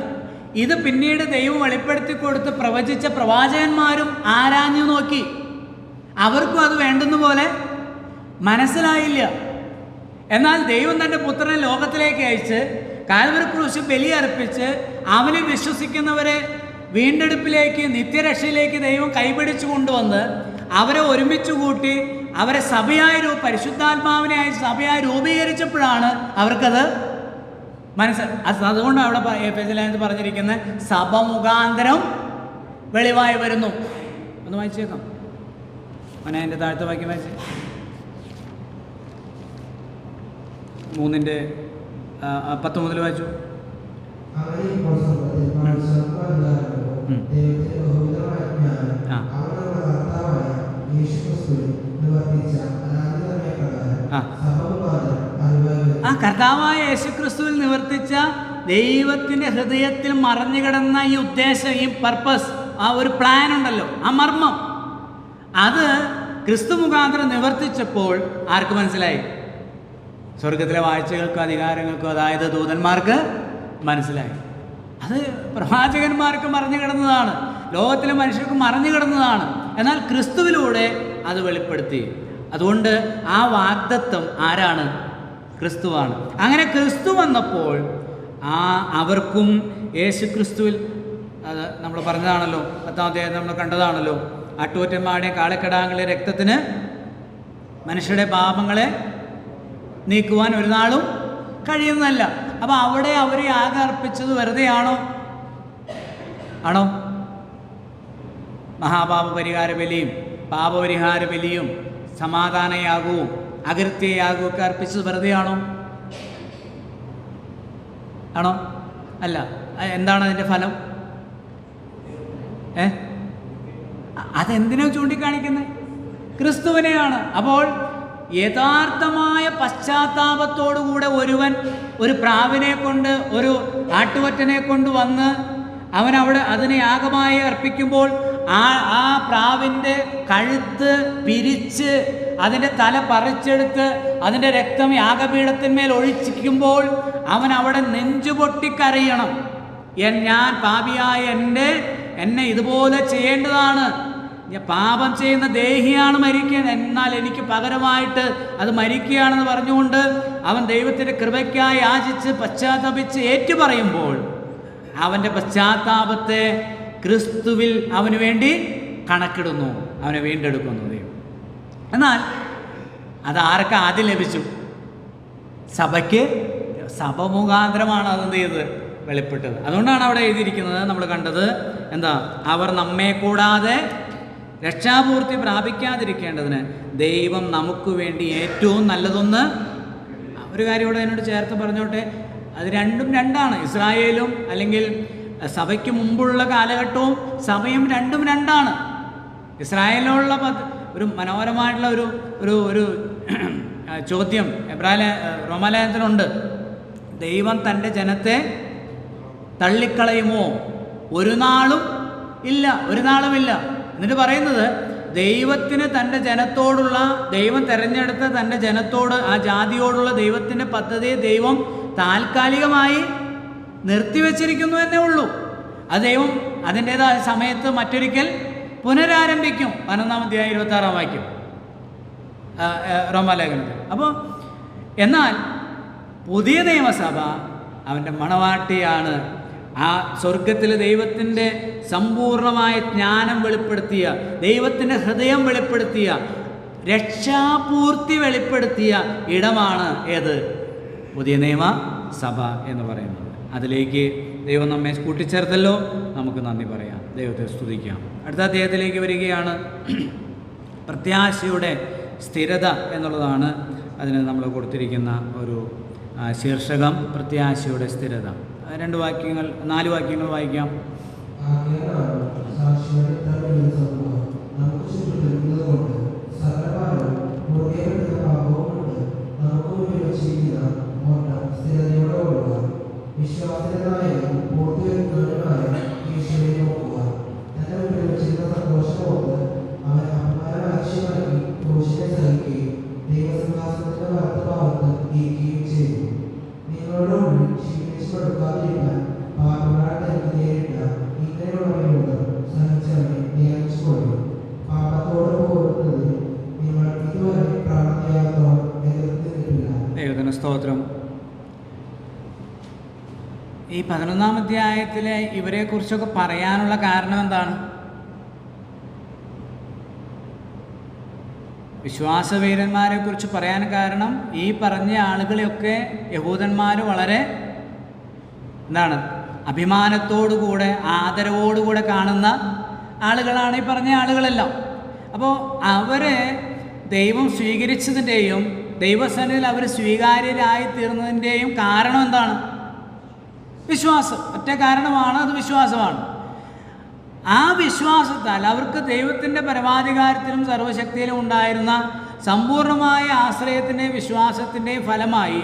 ഇത് പിന്നീട് ദൈവം വെളിപ്പെടുത്തി കൊടുത്ത് പ്രവചിച്ച പ്രവാചകന്മാരും ആരാഞ്ഞു നോക്കി. അവർക്കും അത് വേണ്ടുന്ന പോലെ മനസ്സിലായില്ല. എന്നാൽ ദൈവം തൻ്റെ പുത്രനെ ലോകത്തിലേക്ക് അയച്ച് കാൽവരി ക്രൂശിൽ ബലിയർപ്പിച്ച് അവനെ വിശ്വസിക്കുന്നവരെ വീണ്ടെടുപ്പിലേക്ക്, നിത്യരക്ഷയിലേക്ക് ദൈവം കൈപിടിച്ചു കൊണ്ടുവന്ന് അവരെ ഒരുമിച്ച് കൂട്ടി അവരെ പരിശുദ്ധാത്മാവിനെ അയച്ച് സഭയായി രൂപീകരിച്ചപ്പോഴാണ് അവർക്കത് അതുകൊണ്ടാണ് അവിടെ എഫേസ്യർ പറഞ്ഞിരിക്കുന്നത്, സഭ മുഖാന്തരം വെളിവായി വരുന്നു. ഒന്ന് വായിച്ചേക്കാം. അവനെ അതിൻ്റെ താഴത്തെ വാക്യം വായിച്ചേ. 3-ന്റെ 10 മുതൽ വായിച്ചു. ആ കർത്താവായ യേശുക്രിസ്തുവിൽ നിവർത്തിച്ച ദൈവത്തിൻ്റെ ഹൃദയത്തിൽ മറഞ്ഞു കിടന്ന ഈ ഉദ്ദേശം, ഈ പർപ്പസ്, ആ ഒരു പ്ലാൻ ഉണ്ടല്ലോ, ആ മർമ്മം, അത് ക്രിസ്തു മുഖാന്തരം നിവർത്തിച്ചപ്പോൾ ആർക്ക് മനസ്സിലായി? സ്വർഗത്തിലെ വാഴ്ചകൾക്കും അധികാരങ്ങൾക്കും, അതായത് ദൂതന്മാർക്ക് മനസ്സിലായി. അത് പ്രവാചകന്മാർക്ക് മറഞ്ഞു കിടന്നതാണ്, ലോകത്തിലെ മനുഷ്യർക്ക് മറഞ്ഞു കിടന്നതാണ്. എന്നാൽ ക്രിസ്തുവിലൂടെ അത് വെളിപ്പെടുത്തി. അതുകൊണ്ട് ആ വാഗ്ദത്തം ആരാണ്? ക്രിസ്തുവാണ്. അങ്ങനെ ക്രിസ്തു വന്നപ്പോൾ അവർക്കും യേശു ക്രിസ്തുവിൽ, അത് നമ്മൾ പറഞ്ഞതാണല്ലോ, 10-ാം അധ്യായം നമ്മൾ കണ്ടതാണല്ലോ, ആട്ടുകൊറ്റന്മാരുടെയും കാളക്കിടാങ്ങളുടെ രക്തത്തിന് മനുഷ്യരുടെ പാപങ്ങളെ നീക്കുവാൻ ഒരു നാളും കഴിയുന്നതല്ല. അപ്പോൾ അവിടെ അവരെ ആകെ അർപ്പിച്ചത് വെറുതെയാണോ? ആണോ? മഹാപാപ പരിഹാര ബലിയും പാപപരിഹാര ബലിയും സമാധാനയാഗവും അകൃത്യയാഗവും ഒക്കെ അർപ്പിച്ചത് വെറുതെയാണോ? ആണോ? അല്ല. എന്താണ് അതിൻ്റെ ഫലം? അതെന്തിനാ ചൂണ്ടിക്കാണിക്കുന്നത്? ക്രിസ്തുവിനെയാണ്. അപ്പോൾ യഥാർത്ഥമായ പശ്ചാത്താപത്തോടുകൂടെ ഒരുവൻ ഒരു പ്രാവിനെ കൊണ്ട്, ഒരു ആട്ടുകൊറ്റനെ കൊണ്ട് വന്ന് അവൻ അവിടെ അതിനെ യാഗമായി അർപ്പിക്കുമ്പോൾ ആ പ്രാവിൻ്റെ കഴുത്ത് പിരിച്ച് അതിൻ്റെ തല പറിച്ചെടുത്ത് അതിൻ്റെ രക്തം യാഗപീഠത്തിന്മേൽ ഒഴിച്ചിരിക്കുമ്പോൾ അവൻ അവിടെ നെഞ്ചുപൊട്ടിക്കരയണം. ഞാൻ പാപിയായ എന്നെ ഇതുപോലെ ചെയ്യേണ്ടതാണ്, പാപം ചെയ്യുന്ന ദേഹിയാണ് മരിക്കുന്നത്, എന്നാൽ എനിക്ക് പകരമായിട്ട് അത് മരിക്കുകയാണെന്ന് പറഞ്ഞുകൊണ്ട് അവൻ ദൈവത്തിൻ്റെ കൃപയ്ക്കായി യാചിച്ച് പശ്ചാത്തപിച്ച് ഏറ്റുപറയുമ്പോൾ അവൻ്റെ പശ്ചാത്താപത്തെ ക്രിസ്തുവിൽ അവന് വേണ്ടി കണക്കിടുന്നു, അവനെ വീണ്ടെടുക്കുന്നു ദൈവം. എന്നാൽ അത് ആർക്ക് ആദ്യം ലഭിച്ചു? സഭയ്ക്ക്. സഭ മുഖാന്തരമാണ് അതെന്ത് ചെയ്തത്? വെളിപ്പെട്ടത്. അതുകൊണ്ടാണ് അവിടെ എഴുതിയിരിക്കുന്നത്, നമ്മൾ കണ്ടത് എന്താ? അവർ നമ്മെ കൂടാതെ രക്ഷാപൂർത്തി പ്രാപിക്കാതിരിക്കേണ്ടതിന് ദൈവം നമുക്ക് വേണ്ടി ഏറ്റവും നല്ലതൊന്ന്. ഒരു കാര്യം ഇവിടെ എന്നോട് ചേർത്ത് പറഞ്ഞോട്ടെ, അത് രണ്ടും രണ്ടാണ്. ഇസ്രായേലും അല്ലെങ്കിൽ സഭയ്ക്ക് മുമ്പുള്ള കാലഘട്ടവും സഭയും രണ്ടും രണ്ടാണ്. ഇസ്രായേലിലുള്ള ഒരു മനോഹരമായിട്ടുള്ള ഒരു ചോദ്യം റോമാലേഖനത്തിലുണ്ട്. ദൈവം തൻ്റെ ജനത്തെ തള്ളിക്കളയുമോ? ഒരു നാളും ഇല്ല. എന്നിട്ട് പറയുന്നത്, ദൈവത്തിന് തൻ്റെ ജനത്തോടുള്ള, ദൈവം തിരഞ്ഞെടുത്ത തൻ്റെ ജനത്തോട്, ആ ജാതിയോടുള്ള ദൈവത്തിൻ്റെ പദ്ധതിയെ ദൈവം താൽക്കാലികമായി നിർത്തിവെച്ചിരിക്കുന്നു എന്നേ ഉള്ളൂ. അത് ദൈവം അതിൻ്റേതായ സമയത്ത് മറ്റൊരിക്കൽ പുനരാരംഭിക്കും. 11-ാം അധ്യായം 26-ാം വാക്യം റോമാലേഖനത്തിൽ. അപ്പോൾ എന്നാൽ പുതിയ നിയമസഭ അവൻ്റെ മണവാട്ടിയാണ്. ആ സ്വർഗത്തിൽ ദൈവത്തിൻ്റെ സമ്പൂർണമായ ജ്ഞാനം വെളിപ്പെടുത്തിയ, ദൈവത്തിൻ്റെ ഹൃദയം വെളിപ്പെടുത്തിയ, രക്ഷാപൂർത്തി വെളിപ്പെടുത്തിയ ഇടമാണ് ഏത്? പുതിയ നിയമ സഭ എന്ന് പറയുന്നത്. അതിലേക്ക് ദൈവം നമ്മെ കൂട്ടിച്ചേർത്തല്ലോ, നമുക്ക് നന്ദി പറയാം, ദൈവത്തെ സ്തുതിക്കാം. അടുത്ത അധ്യായത്തിലേക്ക് വരികയാണ്. പ്രത്യാശയുടെ സ്ഥിരത എന്നുള്ളതാണ് അതിന് നമ്മൾ കൊടുത്തിരിക്കുന്ന ഒരു ശീർഷകം. പ്രത്യാശയുടെ സ്ഥിരത. 4 വാക്യങ്ങൾ വായിക്കാം. സ്തോത്രം. ഈ 11-ാം അധ്യായത്തിലെ ഇവരെക്കുറിച്ചൊക്കെ പറയാനുള്ള കാരണം എന്താണ്? വിശ്വാസവീരന്മാരെ കുറിച്ച് പറയാൻ കാരണം, ഈ പറഞ്ഞ ആളുകളെയൊക്കെ യഹൂദന്മാർ വളരെ അഭിമാനത്തോടുകൂടെ ആദരവോടുകൂടെ കാണുന്ന ആളുകളാണ് ഈ പറഞ്ഞ ആളുകളെല്ലാം. അപ്പോൾ അവരെ ദൈവം സ്വീകരിച്ചതിൻ്റെയും ദൈവസന്നിധിയിൽ അവർ സ്വീകാര്യരായി തീർന്നതിൻ്റെയും കാരണം എന്താണ്? വിശ്വാസം. ഒറ്റ കാരണമാണ്, അത് വിശ്വാസമാണ്. ആ വിശ്വാസത്താൽ അവർക്ക് ദൈവത്തിൻ്റെ പരമാധികാരത്തിലും സർവശക്തിയിലും ഉണ്ടായിരുന്ന സമ്പൂർണമായ ആശ്രയത്തിൻ്റെയും വിശ്വാസത്തിൻ്റെയും ഫലമായി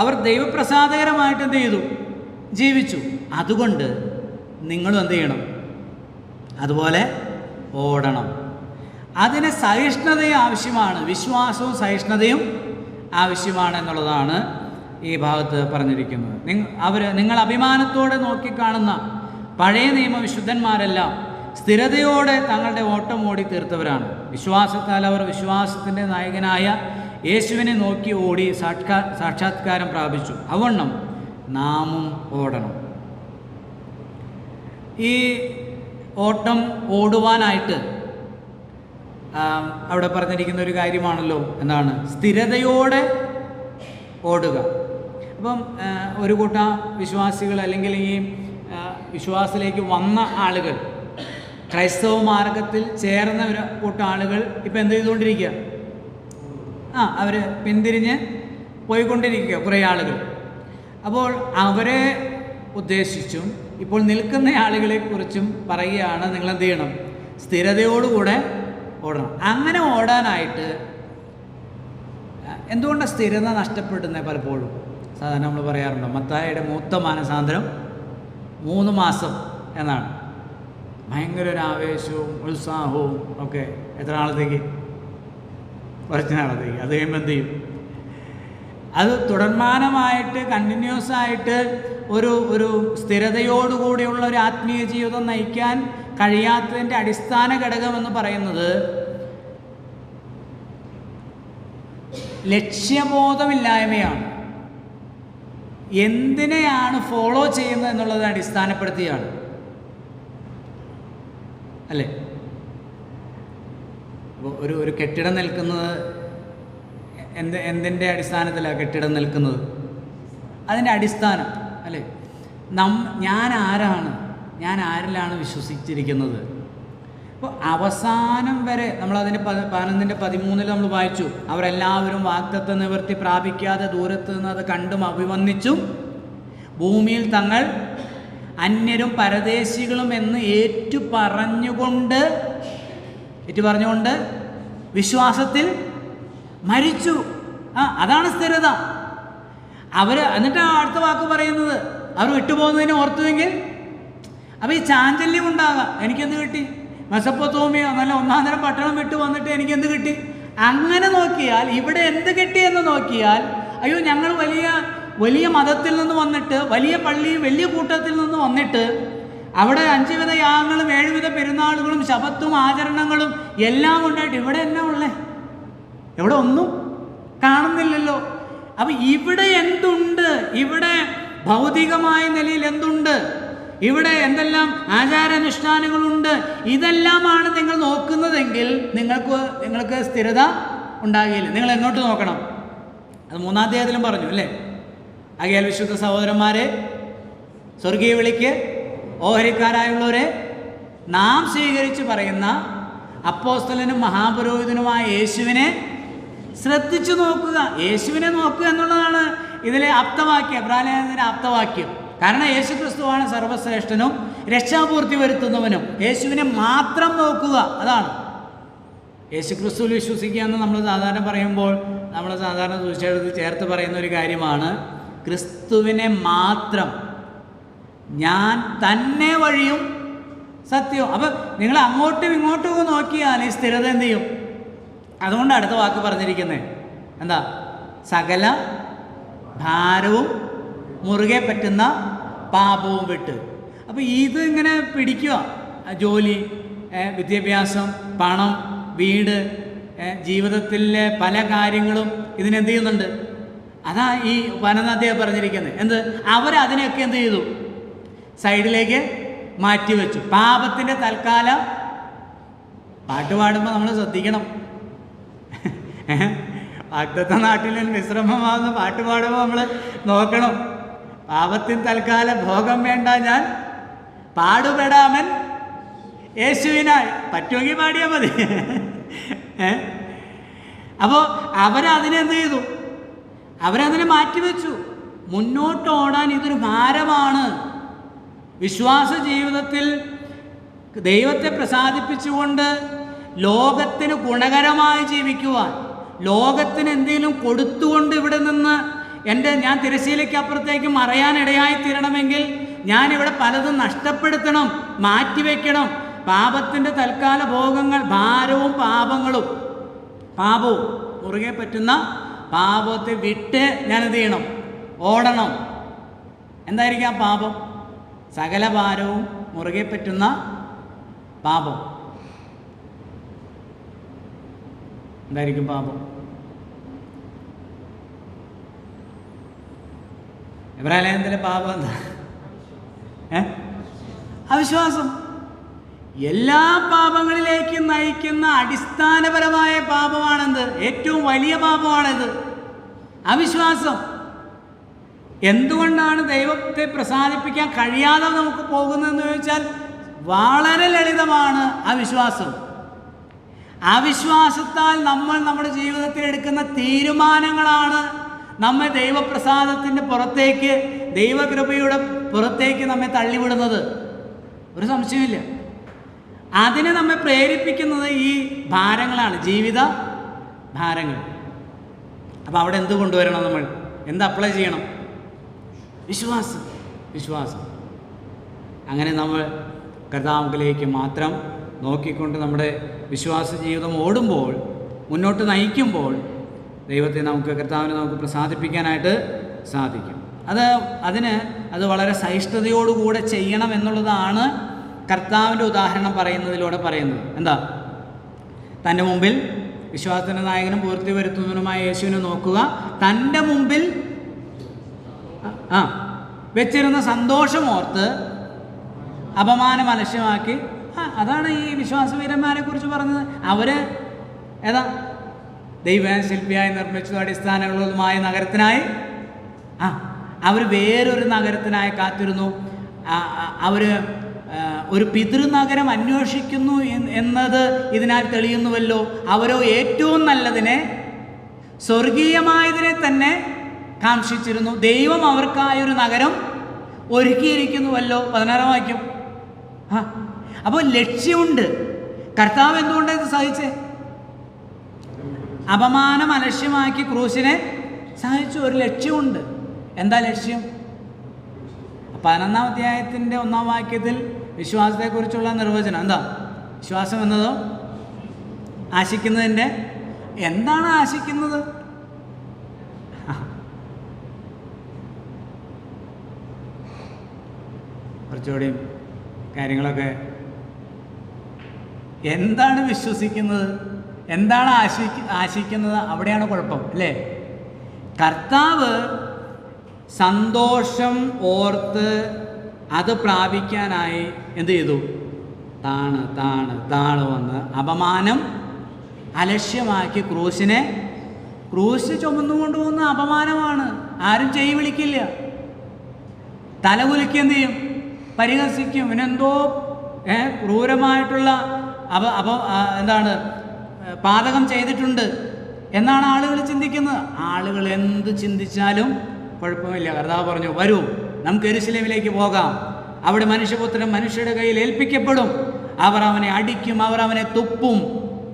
അവർ ദൈവപ്രസാദകരമായിട്ട് എന്ത് ചെയ്തു? ജീവിച്ചു. അതുകൊണ്ട് നിങ്ങളും എന്ത് ചെയ്യണം? അതുപോലെ ഓടണം. അതിന് സഹിഷ്ണുതയും ആവശ്യമാണ്, വിശ്വാസവും സഹിഷ്ണുതയും ആവശ്യമാണ് എന്നുള്ളതാണ് ഈ ഭാഗത്ത് പറഞ്ഞിരിക്കുന്നത്. നിങ്ങൾ അഭിമാനത്തോടെ നോക്കിക്കാണുന്ന പഴയ നിയമ വിശുദ്ധന്മാരെല്ലാം സ്ഥിരതയോടെ തങ്ങളുടെ ഓട്ടം ഓടി തീർത്തവരാണ്. വിശ്വാസത്താൽ അവർ വിശ്വാസത്തിൻ്റെ നായകനായ യേശുവിനെ നോക്കി ഓടി സാക്ഷാത്കാരം പ്രാപിച്ചു. അവണ്ണം നാമും ഓടണം. ഈ ഓട്ടം ഓടുവാനായിട്ട് അവിടെ പറഞ്ഞിരിക്കുന്ന ഒരു കാര്യമാണല്ലോ, എന്താണ്? സ്ഥിരതയോടെ ഓടുക. അപ്പം ഒരു കൂട്ടം വിശ്വാസികൾ അല്ലെങ്കിൽ ഈ വിശ്വാസത്തിലേക്ക് വന്ന ആളുകൾ, ക്രൈസ്തവ മാർഗത്തിൽ ചേർന്ന ഒരു കൂട്ടം ആളുകൾ ഇപ്പം എന്ത് ചെയ്തുകൊണ്ടിരിക്കുക? അവർ പിന്തിരിഞ്ഞ് പോയിക്കൊണ്ടിരിക്കുക കുറേ ആളുകൾ. അപ്പോൾ അവരെ ഉദ്ദേശിച്ചും ഇപ്പോൾ നിൽക്കുന്ന ആളുകളെക്കുറിച്ചും പറയുകയാണ്, നിങ്ങളെന്ത് ചെയ്യണം? സ്ഥിരതയോടുകൂടെ ഓടണം. അങ്ങനെ ഓടാനായിട്ട് എന്തുകൊണ്ടാണ് സ്ഥിരത നഷ്ടപ്പെടുന്നത്? പലപ്പോഴും സാധാരണ നമ്മൾ പറയാറുണ്ട്, മത്തായിയുടെ മൂത്ത മാനസാന്തരം 3 മാസം എന്നാണ്. ഭയങ്കര ഒരു ആവേശവും ഉത്സാഹവും ഒക്കെ. എത്ര നാളത്തേക്ക്? കുറച്ച് നാളത്തേക്ക്. അത് കഴിയുമ്പോൾ എന്ത് ചെയ്യും? അത് തുടർമാനമായിട്ട് കണ്ടിന്യൂസ് ആയിട്ട് ഒരു സ്ഥിരതയോടുകൂടിയുള്ള ഒരു ആത്മീയ ജീവിതം നയിക്കാൻ കഴിയാത്തതിൻ്റെ അടിസ്ഥാന ഘടകമെന്ന് പറയുന്നത് ലക്ഷ്യബോധമില്ലായ്മയാണ്. എന്തിനെയാണ് ഫോളോ ചെയ്യുന്നത് എന്നുള്ളത് അടിസ്ഥാനപ്പെടുത്തിയാണ്, അല്ലേ? ഒരു കെട്ടിടം നിൽക്കുന്നത് എന്തിൻ്റെ അടിസ്ഥാനത്തിലാണ് കെട്ടിടം നിൽക്കുന്നത്? അതിൻ്റെ അടിസ്ഥാനം, അല്ലേ? ഞാൻ ആരാണ്, ഞാൻ ആരിലാണ് വിശ്വസിച്ചിരിക്കുന്നത്? അപ്പോൾ അവസാനം വരെ നമ്മളതിൻ്റെ 11:13 നമ്മൾ വായിച്ചു, അവരെല്ലാവരും വാഗ്ദത്ത നിവൃത്തി പ്രാപിക്കാതെ ദൂരത്ത് നിന്ന് അത് കണ്ടും അഭിവന്ദിച്ചും ഭൂമിയിൽ തങ്ങൾ അന്യരും പരദേശികളും എന്ന് പറഞ്ഞുകൊണ്ട് വിശ്വാസത്തിൽ മരിച്ചു. അതാണ് സ്ഥിരത. എന്നിട്ട് അടുത്ത വാക്ക് പറയുന്നത്, അവർ വിട്ടുപോകുന്നതിനെ ഓർത്തുവെങ്കിൽ. അപ്പോൾ ഈ ചാഞ്ചല്യം ഉണ്ടാകാം. എനിക്കെന്ത് കിട്ടി? മെസപ്പൊത്തോമിയ നല്ല 1-ാം തരം പട്ടണം വിട്ടു വന്നിട്ട് എനിക്കെന്ത് കിട്ടി? അങ്ങനെ നോക്കിയാൽ, ഇവിടെ എന്ത് കിട്ടിയെന്ന് നോക്കിയാൽ, അയ്യോ ഞങ്ങൾ വലിയ മതത്തിൽ നിന്ന് വന്നിട്ട്, വലിയ പള്ളിയും വലിയ കൂട്ടത്തിൽ നിന്ന് വന്നിട്ട് അവിടെ 5 വിധ യാഗങ്ങളും 7 വിധ പെരുന്നാളുകളും ശബത്തും ആചരണങ്ങളും എല്ലാം ഉണ്ടായിട്ട് ഇവിടെ എന്നാ ഉള്ളേ? ഇവിടെ ഒന്നും കാണുന്നില്ലല്ലോ. അപ്പം ഇവിടെ എന്തുണ്ട്? ഇവിടെ ഭൗതികമായ നിലയിൽ എന്തുണ്ട്? ഇവിടെ എന്തെല്ലാം ആചാരാനുഷ്ഠാനങ്ങളുണ്ട്? ഇതെല്ലാമാണ് നിങ്ങൾ നോക്കുന്നതെങ്കിൽ നിങ്ങൾക്ക് സ്ഥിരത ഉണ്ടാകില്ല. നിങ്ങൾ എങ്ങോട്ട് നോക്കണം? അത് 3-ാം അധ്യായത്തിലും പറഞ്ഞു, അല്ലേ? ആകയാൽ വിശുദ്ധ സഹോദരന്മാരെ, സ്വർഗീയ വിളിക്ക് ഓഹരിക്കാരായുള്ളവരെ, നാം സ്വീകരിച്ച് പറയുന്ന അപ്പോസ്തലനും മഹാപുരോഹിതനുമായ യേശുവിനെ ശ്രദ്ധിച്ചു നോക്കുക. യേശുവിനെ നോക്കുക എന്നുള്ളതാണ് ഇതിലെ ആപ്തവാക്യം, എബ്രായലേഖനത്തിലെ ആപ്തവാക്യം. കാരണം യേശു ക്രിസ്തുവാണ് സർവ്വശ്രേഷ്ഠനും രക്ഷാപൂർത്തി വരുത്തുന്നവനും. യേശുവിനെ മാത്രം നോക്കുക. അതാണ് യേശു ക്രിസ്തുവിൽ വിശ്വസിക്കുക എന്ന് നമ്മൾ സാധാരണ പറയുമ്പോൾ നമ്മൾ സാധാരണ സുവിശേഷത്തിൽ ചേർത്ത് പറയുന്ന ഒരു കാര്യമാണ്, ക്രിസ്തുവിനെ മാത്രം, ഞാൻ തന്നെ വഴിയും സത്യവും. അപ്പം നിങ്ങൾ അങ്ങോട്ടും ഇങ്ങോട്ടും നോക്കിയാൽ ഈ സ്ഥിരത എന്ത് ചെയ്യും? അതുകൊണ്ട് അടുത്ത വാക്ക് പറഞ്ഞിരിക്കുന്നത് എന്താ? സകല ഭാരവും മുറുകെ പറ്റുന്ന പാപവും വിട്ട്. അപ്പോൾ ഇത് ഇങ്ങനെ പിടിക്കുക. ജോലി, വിദ്യാഭ്യാസം, പണം, വീട്, ജീവിതത്തിലെ പല കാര്യങ്ങളും ഇതിനെന്ത് ചെയ്യുന്നുണ്ട്? അതാ ഈ 11-ാം അധ്യായം പറഞ്ഞിരിക്കുന്നത്. എന്ത്? അവരതിനെയൊക്കെ എന്ത് ചെയ്തു? സൈഡിലേക്ക് മാറ്റിവെച്ചു. പാപത്തിൻ്റെ തൽക്കാലം. പാട്ട് പാടുമ്പോൾ നമ്മൾ ശ്രദ്ധിക്കണം. വാഗ്ദത്ത നാട്ടിൽ വിശ്രമമാകുന്ന പാട്ട് പാടുമ്പോൾ നമ്മൾ നോക്കണം. പാപത്തിന് തൽക്കാലം ഭോഗം വേണ്ട, ഞാൻ പാടുപെടാമൻ യേശുവിനായി. പറ്റുമെങ്കിൽ പാടിയാൽ മതി. അപ്പോൾ അവരതിനെന്ത് ചെയ്തു? അവരതിനെ മാറ്റിവെച്ചു. മുന്നോട്ട് ഓടാൻ ഇതൊരു ഭാരമാണ്. വിശ്വാസ ജീവിതത്തിൽ ദൈവത്തെ പ്രസാദിപ്പിച്ചുകൊണ്ട് ലോകത്തിന് ഗുണകരമായി ജീവിക്കുവാൻ, ലോകത്തിന് എന്തെങ്കിലും കൊടുത്തുകൊണ്ട് ഇവിടെ നിന്ന് ഞാൻ തിരശ്ശീലയ്ക്കപ്പുറത്തേക്ക് മറയാനിടയായി തീരണമെങ്കിൽ ഞാനിവിടെ പലതും നഷ്ടപ്പെടുത്തണം, മാറ്റിവെക്കണം. പാപത്തിൻ്റെ തൽക്കാല ഭോഗങ്ങൾ, ഭാരവും പാപവും മുറുകെ പറ്റുന്ന പാപത്തെ വിട്ട് ഞാനെന്ത് ചെയ്യണം? ഓടണം. എന്തായിരിക്കാം പാപം? സകല ഭാരവും മുറുകെ പറ്റുന്ന പാപം. എന്തായിരിക്കും പാപം? എബ്രാഹിലേഖനത്തിലെ പാപം എന്താ? അവിശ്വാസം. എല്ലാ പാപങ്ങളിലേക്കും നയിക്കുന്ന അടിസ്ഥാനപരമായ പാപമാണെന്ത്? ഏറ്റവും വലിയ പാപമാണിത്, അവിശ്വാസം. എന്തുകൊണ്ടാണ് ദൈവത്തെ പ്രസാദിപ്പിക്കാൻ കഴിയാതെ നമുക്ക് പോകുന്നതെന്ന് ചോദിച്ചാൽ വളരെ ലളിതമാണ്. അവിശ്വാസം. അവിശ്വാസത്താൽ നമ്മൾ നമ്മുടെ ജീവിതത്തിൽ എടുക്കുന്ന തീരുമാനങ്ങളാണ് നമ്മെ ദൈവപ്രസാദത്തിൻ്റെ പുറത്തേക്ക്, ദൈവകൃപയുടെ പുറത്തേക്ക് നമ്മെ തള്ളിവിടുന്നത്. ഒരു സംശയമില്ല. അതിനെ നമ്മെ പ്രേരിപ്പിക്കുന്നത് ഈ ഭാരങ്ങളാണ്, ജീവിത ഭാരങ്ങൾ. അപ്പോൾ അവിടെ എന്ത് കൊണ്ടുവരണം? നമ്മൾ എന്ത് അപ്ലൈ ചെയ്യണം? വിശ്വാസം. അങ്ങനെ നമ്മൾ കർത്താവിലേക്ക് മാത്രം നോക്കിക്കൊണ്ട് നമ്മുടെ വിശ്വാസ ജീവിതം ഓടുമ്പോൾ, മുന്നോട്ട് നയിക്കുമ്പോൾ ദൈവത്തെ കർത്താവിനെ നമുക്ക് പ്രസാദിപ്പിക്കാനായിട്ട് സാധിക്കും. അത് വളരെ സഹിഷ്ണുതയോടുകൂടെ ചെയ്യണം എന്നുള്ളതാണ് കർത്താവിൻ്റെ ഉദാഹരണം പറയുന്നതിലൂടെ പറയുന്നത്. എന്താ? തൻ്റെ മുമ്പിൽ വിശ്വാസത്തിൻ്റെ നായകനും പൂർത്തി വരുത്തുന്നതിനുമായ യേശുവിനെ നോക്കുക, തൻ്റെ മുമ്പിൽ വെച്ചിരുന്ന സന്തോഷമോർത്ത് അപമാനം അലക്ഷ്യമാക്കി. അതാണ് ഈ വിശ്വാസവീരന്മാരെ കുറിച്ച് പറഞ്ഞത്. അവർ ദൈവശില്പിയായി നിർമ്മിച്ചതും അടിസ്ഥാനങ്ങളുമായ നഗരത്തിനായി അവർ വേറൊരു നഗരത്തിനായി കാത്തിരുന്നു. അവർ ഒരു പിതൃനഗരം അന്വേഷിക്കുന്നു എന്നത് ഇതിനാൽ തെളിയുന്നുവല്ലോ. അവരോ ഏറ്റവും നല്ലതിനെ, സ്വർഗീയമായതിനെ തന്നെ കാക്ഷിച്ചിരുന്നു. ദൈവം അവർക്കായൊരു നഗരം ഒരുക്കിയിരിക്കുന്നുവല്ലോ. 16 വാക്യം. അപ്പോൾ ലക്ഷ്യമുണ്ട്. കർത്താവ് എന്തുകൊണ്ടാണ് ഇത് സഹിച്ചേ? അപമാനം അലക്ഷ്യമാക്കി ക്രൂശിനെ സഹിച്ചു. ഒരു ലക്ഷ്യമുണ്ട്. എന്താ ലക്ഷ്യം? 11-ാം അധ്യായത്തിൻ്റെ 1-ാം വാക്യത്തിൽ വിശ്വാസത്തെക്കുറിച്ചുള്ള നിർവചനം എന്താ? വിശ്വാസം എന്നതോ ആശിക്കുന്നതിൻ്റെ എന്താണ് ആശിക്കുന്നത്? കുറച്ചുകൂടി കാര്യങ്ങളൊക്കെ എന്താണ് വിശ്വസിക്കുന്നത്, എന്താണ് ആശിക്കുന്നത്, അവിടെയാണ് കുഴപ്പം അല്ലേ? കർത്താവ് സന്തോഷം ഓർത്ത് അത് പ്രാപിക്കാനായി എന്ത് ചെയ്തു? താണ് വന്ന് അപമാനം അലക്ഷ്യമാക്കി ക്രൂശ് ചുമന്നുകൊണ്ട് പോകുന്ന അപമാനമാണ്. ആരും ചെയ്യി വിളിക്കില്ല. തലകുലുക്കി എന്ത് ചെയ്യും? പരിഹസിക്കും. ഇവനെന്തോ ക്രൂരമായിട്ടുള്ള പാതകം ചെയ്തിട്ടുണ്ട് എന്നാണ് ആളുകൾ ചിന്തിക്കുന്നത്. ആളുകൾ എന്ത് ചിന്തിച്ചാലും കുഴപ്പമില്ല. കർത്താവ് പറഞ്ഞു, വരൂ നമുക്ക് യെരൂശലേമിലേക്ക് പോകാം. അവിടെ മനുഷ്യപുത്രൻ മനുഷ്യരുടെ കയ്യിൽ ഏൽപ്പിക്കപ്പെടും. അവർ അവനെ അടിക്കും, അവർ അവനെ തുപ്പും.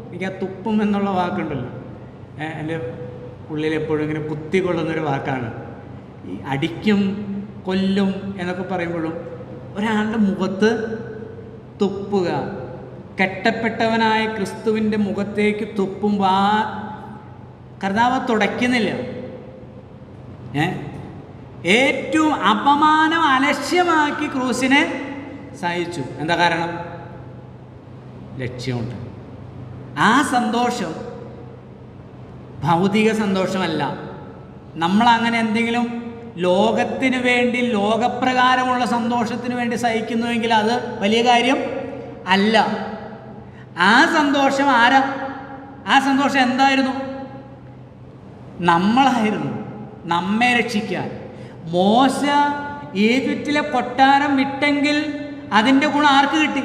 എനിക്ക് ആ തുപ്പും എന്നുള്ള വാക്കുണ്ടല്ലോ, എൻ്റെ ഉള്ളിലെപ്പോഴും ഇങ്ങനെ കുത്തിക്കൊള്ളുന്നൊരു വാക്കാണ്. ഈ അടിക്കും കൊല്ലും എന്നൊക്കെ പറയുമ്പോഴും ഒരാളുടെ മുഖത്ത് തുപ്പുക, കെട്ടപ്പെട്ടവനായ ക്രിസ്തുവിൻ്റെ മുഖത്തേക്ക് തുപ്പുമ്പോൾ ആ കർത്താവ് തുടയ്ക്കുന്നില്ല. ഏറ്റവും അപമാനം അലക്ഷ്യമാക്കി ക്രൂശിനെ സഹിച്ചു. എന്താ കാരണം? ലക്ഷ്യമുണ്ട്. ആ സന്തോഷം ഭൗതിക സന്തോഷമല്ല. നമ്മളങ്ങനെ എന്തെങ്കിലും ലോകത്തിന് വേണ്ടി, ലോകപ്രകാരമുള്ള സന്തോഷത്തിന് വേണ്ടി സഹിക്കുന്നുവെങ്കിൽ അത് വലിയ കാര്യം അല്ല. ആ സന്തോഷം ആ സന്തോഷം എന്തായിരുന്നു? നമ്മളായിരുന്നു, നമ്മെ രക്ഷിക്കാൻ. മോശ ഈജിപ്തിലെ കൊട്ടാരം വിട്ടെങ്കിൽ അതിൻ്റെ ഗുണം ആർക്ക് കിട്ടി?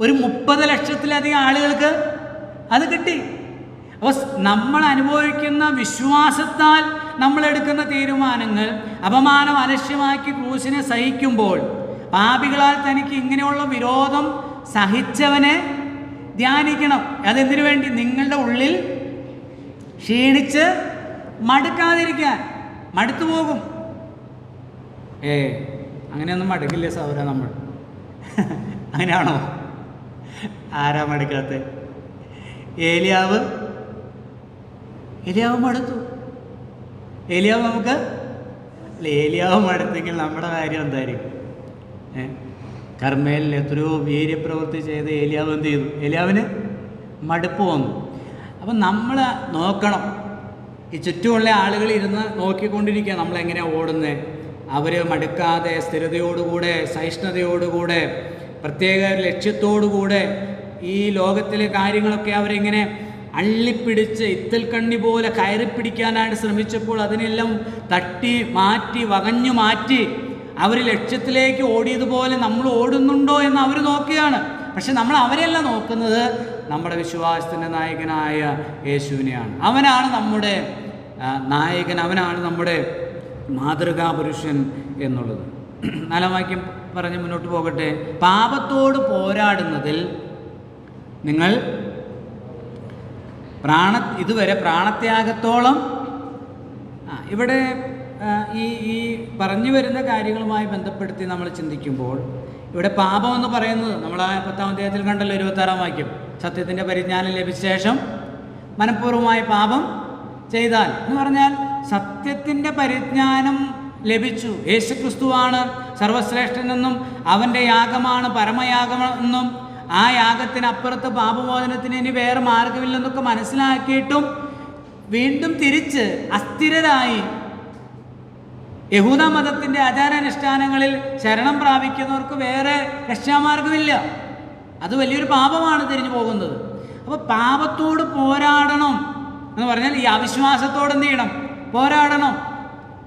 ഒരു 30 ലക്ഷത്തിലധികം ആളുകൾക്ക് അത് കിട്ടി. അപ്പോൾ നമ്മൾ അനുഭവിക്കുന്ന വിശ്വാസത്താൽ നമ്മളെടുക്കുന്ന തീരുമാനങ്ങൾ അപമാനം അലക്ഷ്യമാക്കി ക്രൂശിനെ സഹിക്കുമ്പോൾ, പാപികളാൽ തനിക്ക് ഇങ്ങനെയുള്ള വിരോധം സഹിച്ചവനെ ധ്യാനിക്കണം. അതെന്തിനു വേണ്ടി? നിങ്ങളുടെ ഉള്ളിൽ ക്ഷീണിച്ച് മടുക്കാതിരിക്കാൻ. മടുത്തു പോകും. അങ്ങനെയൊന്നും മടുക്കില്ല സൗര നമ്മൾ. അങ്ങനെയാണോ? ആരാ മടുക്കാത്ത? ഏലിയാവ് മടുത്തു. ഏലിയാവ് നമുക്ക് ഏലിയാവ് മടുത്തെങ്കിൽ നമ്മുടെ കാര്യം എന്തായിരിക്കും? കർമ്മേലിൽ എത്രയോ വീര്യപ്രവൃത്തി ചെയ്ത് ഏലിയാവ് എന്ത് ചെയ്തു? ഏലിയാവിന് മടുപ്പ് വന്നു. അപ്പം നമ്മൾ നോക്കണം. ഈ ചുറ്റുമുള്ള ആളുകൾ ഇരുന്ന് നോക്കിക്കൊണ്ടിരിക്കുക നമ്മളെങ്ങനെയാണ് ഓടുന്നത്. അവർ മടുക്കാതെ സ്ഥിരതയോടുകൂടെ, സഹിഷ്ണുതയോടുകൂടെ, പ്രത്യേക ലക്ഷ്യത്തോടുകൂടെ ഈ ലോകത്തിലെ കാര്യങ്ങളൊക്കെ അവരിങ്ങനെ അള്ളിപ്പിടിച്ച് ഇത്തൽ കണ്ണി പോലെ കയറിപ്പിടിക്കാനായിട്ട് ശ്രമിച്ചപ്പോൾ അതിനെല്ലാം തട്ടി മാറ്റി വകഞ്ഞു മാറ്റി അവർ ലക്ഷ്യത്തിലേക്ക് ഓടിയതുപോലെ നമ്മൾ ഓടുന്നുണ്ടോ എന്ന് അവർ നോക്കുകയാണ്. പക്ഷെ നമ്മൾ അവരെയല്ല നോക്കുന്നത്, നമ്മുടെ വിശ്വാസത്തിൻ്റെ നായകനായ യേശുവിനെയാണ്. അവനാണ് നമ്മുടെ നായകൻ, അവനാണ് നമ്മുടെ മാതൃകാ പുരുഷൻ എന്നുള്ളത്. 4-ാം വാക്യം പറഞ്ഞ് മുന്നോട്ട് പോകട്ടെ. പാപത്തോട് പോരാടുന്നതിൽ നിങ്ങൾ ഇതുവരെ പ്രാണത്യാഗത്തോളം. ഇവിടെ ഈ പറഞ്ഞു വരുന്ന കാര്യങ്ങളുമായി ബന്ധപ്പെടുത്തി നമ്മൾ ചിന്തിക്കുമ്പോൾ ഇവിടെ പാപം എന്ന് പറയുന്നത് നമ്മൾ 10-ാം അധ്യായത്തിൽ കണ്ടല്ലോ, 26-ാം വാക്യം. സത്യത്തിൻ്റെ പരിജ്ഞാനം ലഭിച്ച ശേഷം മനഃപൂർവ്വമായ പാപം ചെയ്താൽ എന്ന് പറഞ്ഞാൽ സത്യത്തിൻ്റെ പരിജ്ഞാനം ലഭിച്ചു. യേശുക്രിസ്തുവാണ് സർവശ്രേഷ്ഠനെന്നും അവൻ്റെ യാഗമാണ് പരമയാഗമെന്നും ആ യാഗത്തിനപ്പുറത്ത് പാപമോചനത്തിന് ഇനി വേറെ മാർഗമില്ലെന്നൊക്കെ മനസ്സിലാക്കിയിട്ടും വീണ്ടും തിരിച്ച് അസ്ഥിരരായി യഹൂദ മതത്തിൻ്റെ ആചാരാനുഷ്ഠാനങ്ങളിൽ ശരണം പ്രാപിക്കുന്നവർക്ക് വേറെ രക്ഷാമാർഗമില്ല. അത് വലിയൊരു പാപമാണ് തിരിഞ്ഞു പോകുന്നത്. അപ്പോൾ പാപത്തോട് പോരാടണം എന്ന് പറഞ്ഞാൽ ഈ അവിശ്വാസത്തോട് എന്ത് ചെയ്യണം? പോരാടണം.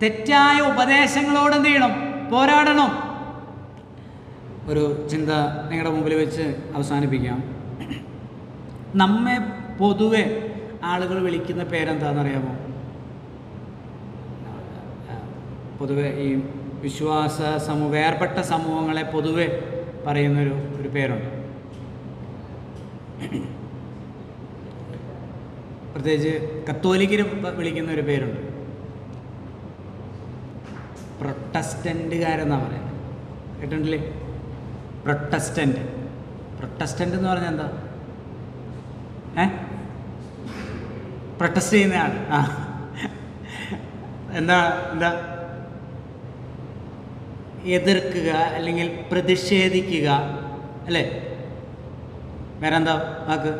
തെറ്റായ ഉപദേശങ്ങളോട് എന്ത് ചെയ്യണം? പോരാടണം. ഒരു ചിന്ത നിങ്ങളുടെ മുമ്പിൽ വെച്ച് അവസാനിപ്പിക്കാം. നമ്മെ പൊതുവെ ആളുകൾ വിളിക്കുന്ന പേരെന്താണെന്നറിയാമോ? പൊതുവെ ഈ വിശ്വാസ വേർപെട്ട സമൂഹങ്ങളെ പൊതുവെ പറയുന്നൊരു പേരുണ്ട്. പ്രത്യേകിച്ച് കത്തോലിക്കർ വിളിക്കുന്ന ഒരു പേരുണ്ട്. പ്രൊട്ടസ്റ്റൻ്റുകാരെന്നാണ് പറയുന്നത്. കേട്ടിട്ടില്ലേ? പ്രൊട്ടസ്റ്റൻ്റ് എന്ന് പറഞ്ഞാൽ എന്താ? പ്രൊട്ടസ്റ്റ് ചെയ്യുന്ന ആൾ. എന്താ എതിർക്കുക അല്ലെങ്കിൽ പ്രതിഷേധിക്കുക അല്ലേ? വേറെന്താ വാക്ക്?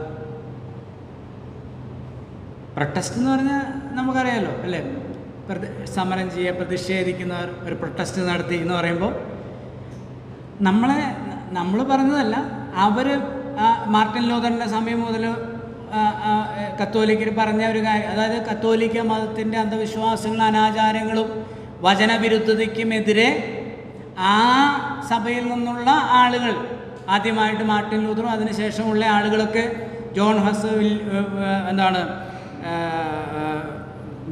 പ്രൊട്ടസ്റ്റ് എന്ന് പറഞ്ഞാൽ നമുക്കറിയാമല്ലോ അല്ലേ? സമരം ചെയ്യുക, പ്രതിഷേധിക്കുന്നവർ ഒരു പ്രൊട്ടസ്റ്റ് നടത്തി എന്ന് പറയുമ്പോൾ നമ്മൾ പറഞ്ഞതല്ല, അവർ മാർട്ടിൻ ലൂഥറിൻ്റെ സമയം മുതൽ കത്തോലിക്കർ പറഞ്ഞ ഒരു കാര്യം. അതായത് കത്തോലിക്ക മതത്തിൻ്റെ അന്ധവിശ്വാസങ്ങളും അനാചാരങ്ങളും വചനവിരുദ്ധതയ്ക്കുമെതിരെ ആ സഭയിൽ നിന്നുള്ള ആളുകൾ, ആദ്യമായിട്ട് മാർട്ടിൻ ലൂഥറും അതിനുശേഷമുള്ള ആളുകളൊക്കെ, ജോൺ ഹസ്,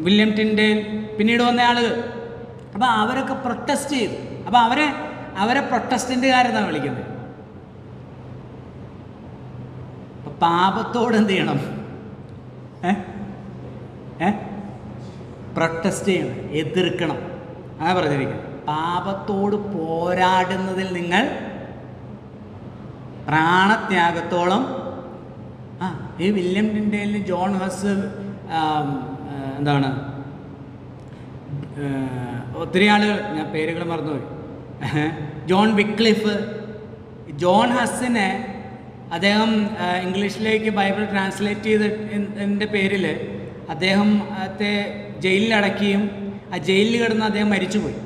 വില്യം ടിൻഡേൽ, പിന്നീട് വന്ന ആളുകൾ, അപ്പോൾ അവരൊക്കെ പ്രൊട്ടസ്റ്റ് ചെയ്തു. അപ്പോൾ അവരെ പ്രൊട്ടസ്റ്റൻ്റുകാരെന്നാണ് വിളിക്കുന്നത്. അപ്പം പാപത്തോട് എന്ത് ചെയ്യണം? പ്രൊട്ടസ്റ്റ് ചെയ്യണം, എതിർക്കണം. അങ്ങനെ പറഞ്ഞിരിക്കണം. പാപത്തോട് പോരാടുന്നതിൽ നിങ്ങൾ പ്രാണത്യാഗത്തോളം. ഈ വില്യം ടിൻഡേലിന്, ജോൺ ഹസ്, ഒത്തിരി ആളുകൾ, ഞാൻ പേരുകൾ മറന്നുപോയി, ജോൺ വിക്ലിഫ്. ജോൺ ഹസ്സിനെ അദ്ദേഹം ഇംഗ്ലീഷിലേക്ക് ബൈബിൾ ട്രാൻസ്ലേറ്റ് ചെയ്തതിൻ്റെ പേരിൽ അദ്ദേഹത്തെ ജയിലിലടക്കുകയും ആ ജയിലിൽ കിടന്ന് അദ്ദേഹം മരിച്ചുപോയി.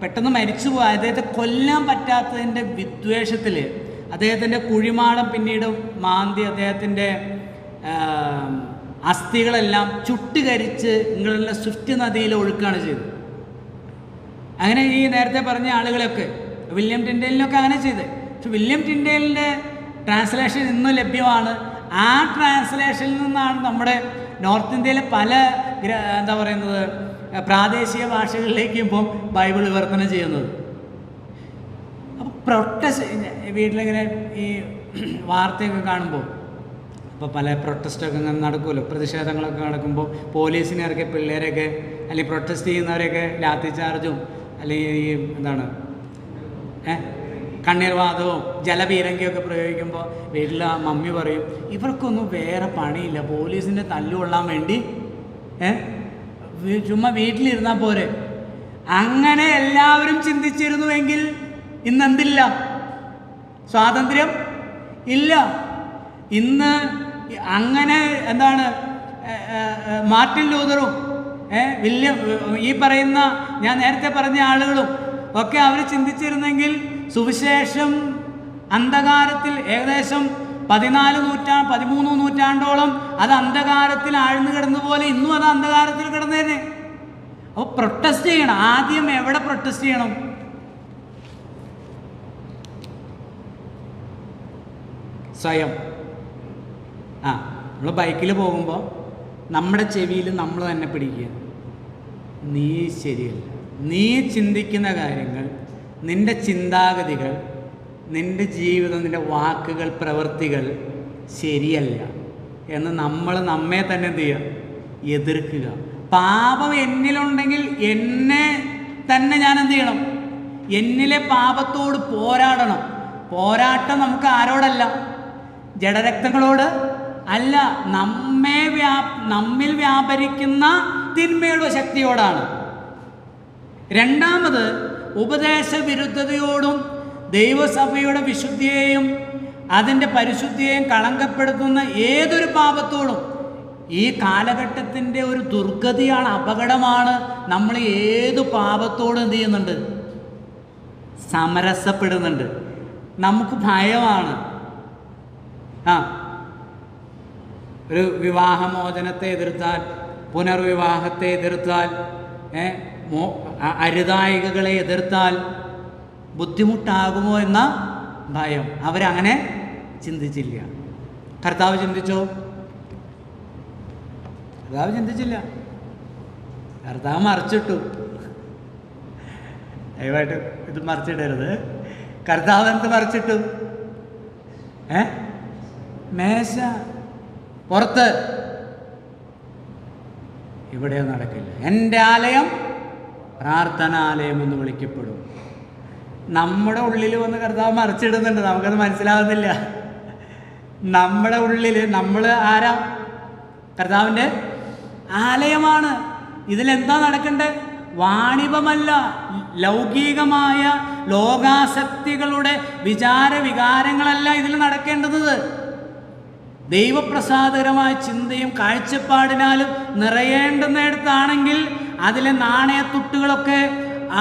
പെട്ടെന്ന് മരിച്ചുപോയി. അദ്ദേഹത്തെ കൊല്ലാൻ പറ്റാത്തതിൻ്റെ വിദ്വേഷത്തിൽ അദ്ദേഹത്തിൻ്റെ കുഴിമാടം പിന്നീട് മാന്തി അദ്ദേഹത്തിൻ്റെ അസ്ഥികളെല്ലാം ചുട്ടുകരിച്ച് ഇംഗ്ലണ്ടിലെ സ്വിഫ്റ്റ് നദിയിൽ ഒഴുക്കുകയാണ് ചെയ്തത്. അങ്ങനെ ഈ നേരത്തെ പറഞ്ഞ ആളുകളൊക്കെ, വില്യം ടിൻഡേലിനൊക്കെ അങ്ങനെ ചെയ്ത്. പക്ഷെ വില്യം ടിൻഡേലിൻ്റെ ട്രാൻസ്ലേഷൻ ഇന്നും ലഭ്യമാണ്. ആ ട്രാൻസ്ലേഷനിൽ നിന്നാണ് നമ്മുടെ നോർത്ത് ഇന്ത്യയിലെ പല പ്രാദേശിക ഭാഷകളിലേക്ക് ഇപ്പോൾ ബൈബിൾ വിവർത്തനം ചെയ്യുന്നത്. അപ്പോൾ വീട്ടിലിങ്ങനെ ഈ വാർത്തയൊക്കെ കാണുമ്പോൾ ഇപ്പോൾ പല പ്രൊട്ടസ്റ്റൊക്കെ ഇങ്ങനെ നടക്കുമല്ലോ, പ്രതിഷേധങ്ങളൊക്കെ നടക്കുമ്പോൾ പോലീസിനെ ഇറക്കിയ പിള്ളേരെയൊക്കെ അല്ലെങ്കിൽ പ്രൊട്ടസ്റ്റ് ചെയ്യുന്നവരെയൊക്കെ ലാത്തി ചാർജും അല്ലെങ്കിൽ ഈ എന്താണ് കണ്ണീർവാതവും ജലപീരങ്കിയൊക്കെ പ്രയോഗിക്കുമ്പോൾ വീട്ടിൽ മമ്മി പറയും, ഇവർക്കൊന്നും വേറെ പണിയില്ല, പോലീസിൻ്റെ തല്ലുകൊള്ളാൻ വേണ്ടി ചുമ്മാ വീട്ടിലിരുന്നാൽ പോരെ. അങ്ങനെ എല്ലാവരും ചിന്തിച്ചിരുന്നുവെങ്കിൽ ഇന്നെന്തില്ല? സ്വാതന്ത്ര്യം ഇല്ല. ഇന്ന് അങ്ങനെ എന്താണ് മാർട്ടിൻ ലൂതറും ഈ പറയുന്ന ഞാൻ നേരത്തെ പറഞ്ഞ ആളുകളും ഒക്കെ അവർ ചിന്തിച്ചിരുന്നെങ്കിൽ സുവിശേഷം അന്ധകാരത്തിൽ ഏകദേശം 13 നൂറ്റാണ്ടോളം അത് അന്ധകാരത്തിൽ ആഴ്ന്നു കിടന്ന പോലെ ഇന്നും അത് അന്ധകാരത്തിൽ കിടന്നേനെ. അപ്പോൾ പ്രൊട്ടസ്റ്റ് ചെയ്യണം. ആദ്യം എവിടെ പ്രൊട്ടസ്റ്റ് ചെയ്യണം? സ്വയം. നമ്മൾ ബൈക്കിൽ പോകുമ്പോൾ നമ്മുടെ ചെവിയിൽ നമ്മൾ തന്നെ പിടിക്കുക, നീ ശരിയല്ല, നീ ചിന്തിക്കുന്ന കാര്യങ്ങൾ, നിൻ്റെ ചിന്താഗതികൾ, നിൻ്റെ ജീവിതം, നിൻ്റെ വാക്കുകൾ, പ്രവൃത്തികൾ ശരിയല്ല എന്ന് നമ്മൾ നമ്മെ തന്നെ എന്ത് ചെയ്യുക? എതിർക്കുക. പാപം എന്നിലുണ്ടെങ്കിൽ എന്നെ തന്നെ ഞാൻ എന്ത് ചെയ്യണം? എന്നിലെ പാപത്തോട് പോരാടണം. പോരാട്ടം നമുക്ക് ആരോടല്ല? ജഡരക്തങ്ങളോട് അല്ല, നമ്മിൽ വ്യാപരിക്കുന്ന തിന്മയുടെ ശക്തിയോടാണ്. രണ്ടാമത്, ഉപദേശവിരുദ്ധതയോടും ദൈവസഭയുടെ വിശുദ്ധിയെയും അതിൻ്റെ പരിശുദ്ധിയെയും കളങ്കപ്പെടുത്തുന്ന ഏതൊരു പാപത്തോടും. ഈ കാലഘട്ടത്തിൻ്റെ ഒരു ദുർഗതിയാണ്, അപകടമാണ്. നമ്മൾ ഏതു പാപത്തോടും എന്ത് ചെയ്യുന്നുണ്ട്? സമരസപ്പെടുന്നുണ്ട്. നമുക്ക് ഭയമാണ്. ഒരു വിവാഹമോചനത്തെ എതിർത്താൽ, പുനർവിവാഹത്തെ എതിർത്താൽ, അരുതായികകളെ എതിർത്താൽ ബുദ്ധിമുട്ടാകുമോ എന്ന ഭയം. അവരങ്ങനെ ചിന്തിച്ചില്ല. കർത്താവ് ചിന്തിച്ചോ? കർത്താവ് ചിന്തിച്ചില്ല. കർത്താവ് മറിച്ചിട്ടു. ദയവായിട്ട് ഇത് മറിച്ചിടരുത്. കർത്താവ് എന്ത് മറിച്ചിട്ടു? മേശ പുറത്ത്. ഇവിടെ നടക്കില്ല. എൻ്റെ ആലയം പ്രാർത്ഥനാലയം എന്ന് വിളിക്കപ്പെടും. നമ്മുടെ ഉള്ളിൽ വന്ന് കർത്താവ് മറിച്ചിടുന്നുണ്ട്, നമുക്കത് മനസ്സിലാവുന്നില്ല. നമ്മുടെ ഉള്ളിൽ നമ്മൾ ആരാ? കർത്താവിൻ്റെ ആലയമാണ്. ഇതിലെന്താ നടക്കണ്ടേ? വാണിഭമല്ല, ലൗകികമായ ലോകാസക്തികളുടെ വികാരങ്ങളല്ല ഇതിൽ നടക്കേണ്ടത്. ദൈവപ്രസാദകരമായ ചിന്തയും കാഴ്ചപ്പാടിനാലും നിറയേണ്ടുന്നിടത്താണെങ്കിൽ അതിലെ നാണയത്തുട്ടുകളൊക്കെ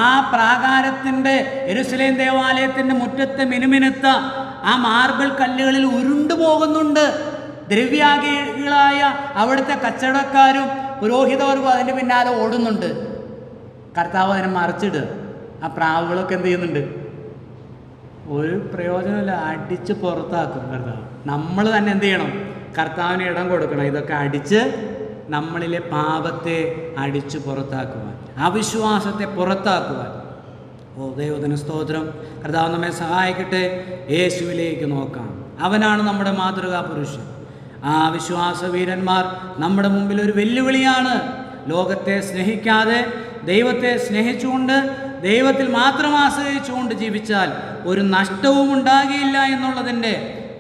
ആ പ്രാകാരത്തിൻ്റെ യെരൂശലേം ദേവാലയത്തിൻ്റെ മുറ്റത്തെ മിനുമിനുത്ത ആ മാർബിൾ കല്ലുകളിൽ ഉരുണ്ടു പോകുന്നുണ്ട്. ദ്രവ്യാഗികളായ അവിടുത്തെ കച്ചവടക്കാരും പുരോഹിതവർക്കും അതിൻ്റെ പിന്നാലെ ഓടുന്നുണ്ട്. കർത്താവ് അതിനെ മറിച്ചിടുക. ആ പ്രാവുകളൊക്കെ എന്ത് ചെയ്യുന്നുണ്ട്? ഒരു പ്രയോജനമില്ല, അടിച്ച് പുറത്താക്കും കർത്താവ്. നമ്മൾ തന്നെ എന്ത് ചെയ്യണം? കർത്താവിന് ഇടം കൊടുക്കണം. ഇതൊക്കെ അടിച്ച് നമ്മളിലെ പാപത്തെ അടിച്ചു പുറത്താക്കുവാൻ, അവിശ്വാസത്തെ പുറത്താക്കുവാൻ. ദൈവത്തിന് സ്തോത്രം. കർത്താവ് നമ്മെ സഹായിക്കട്ടെ. യേശുവിലേക്ക് നോക്കാം. അവനാണ് നമ്മുടെ മാതൃകാ പുരുഷൻ. ആ വിശ്വാസവീരന്മാർ നമ്മുടെ മുമ്പിൽ ഒരു വെല്ലുവിളിയാണ്. ലോകത്തെ സ്നേഹിക്കാതെ ദൈവത്തെ സ്നേഹിച്ചുകൊണ്ട് ദൈവത്തിൽ മാത്രം ആശ്രയിച്ചുകൊണ്ട് ജീവിച്ചാൽ ഒരു നഷ്ടവും ഉണ്ടാകില്ല എന്നുള്ളതിൻ്റെ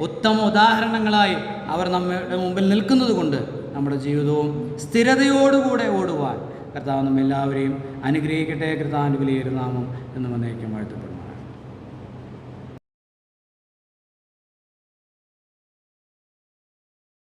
ഉത്തമ ഉദാഹരണങ്ങളായി അവർ നമ്മുടെ മുമ്പിൽ നിൽക്കുന്നത് കൊണ്ട് നമ്മുടെ ജീവിതവും സ്ഥിരതയോടുകൂടെ ഓടുവാൻ കർത്താവ് നമ്മെല്ലാവരെയും അനുഗ്രഹിക്കട്ടെ. കർത്താവിൻ്റെ വലിയൊരു നാമം എന്ന് വന്നേക്കും വാഴ്ത്തപ്പെടും.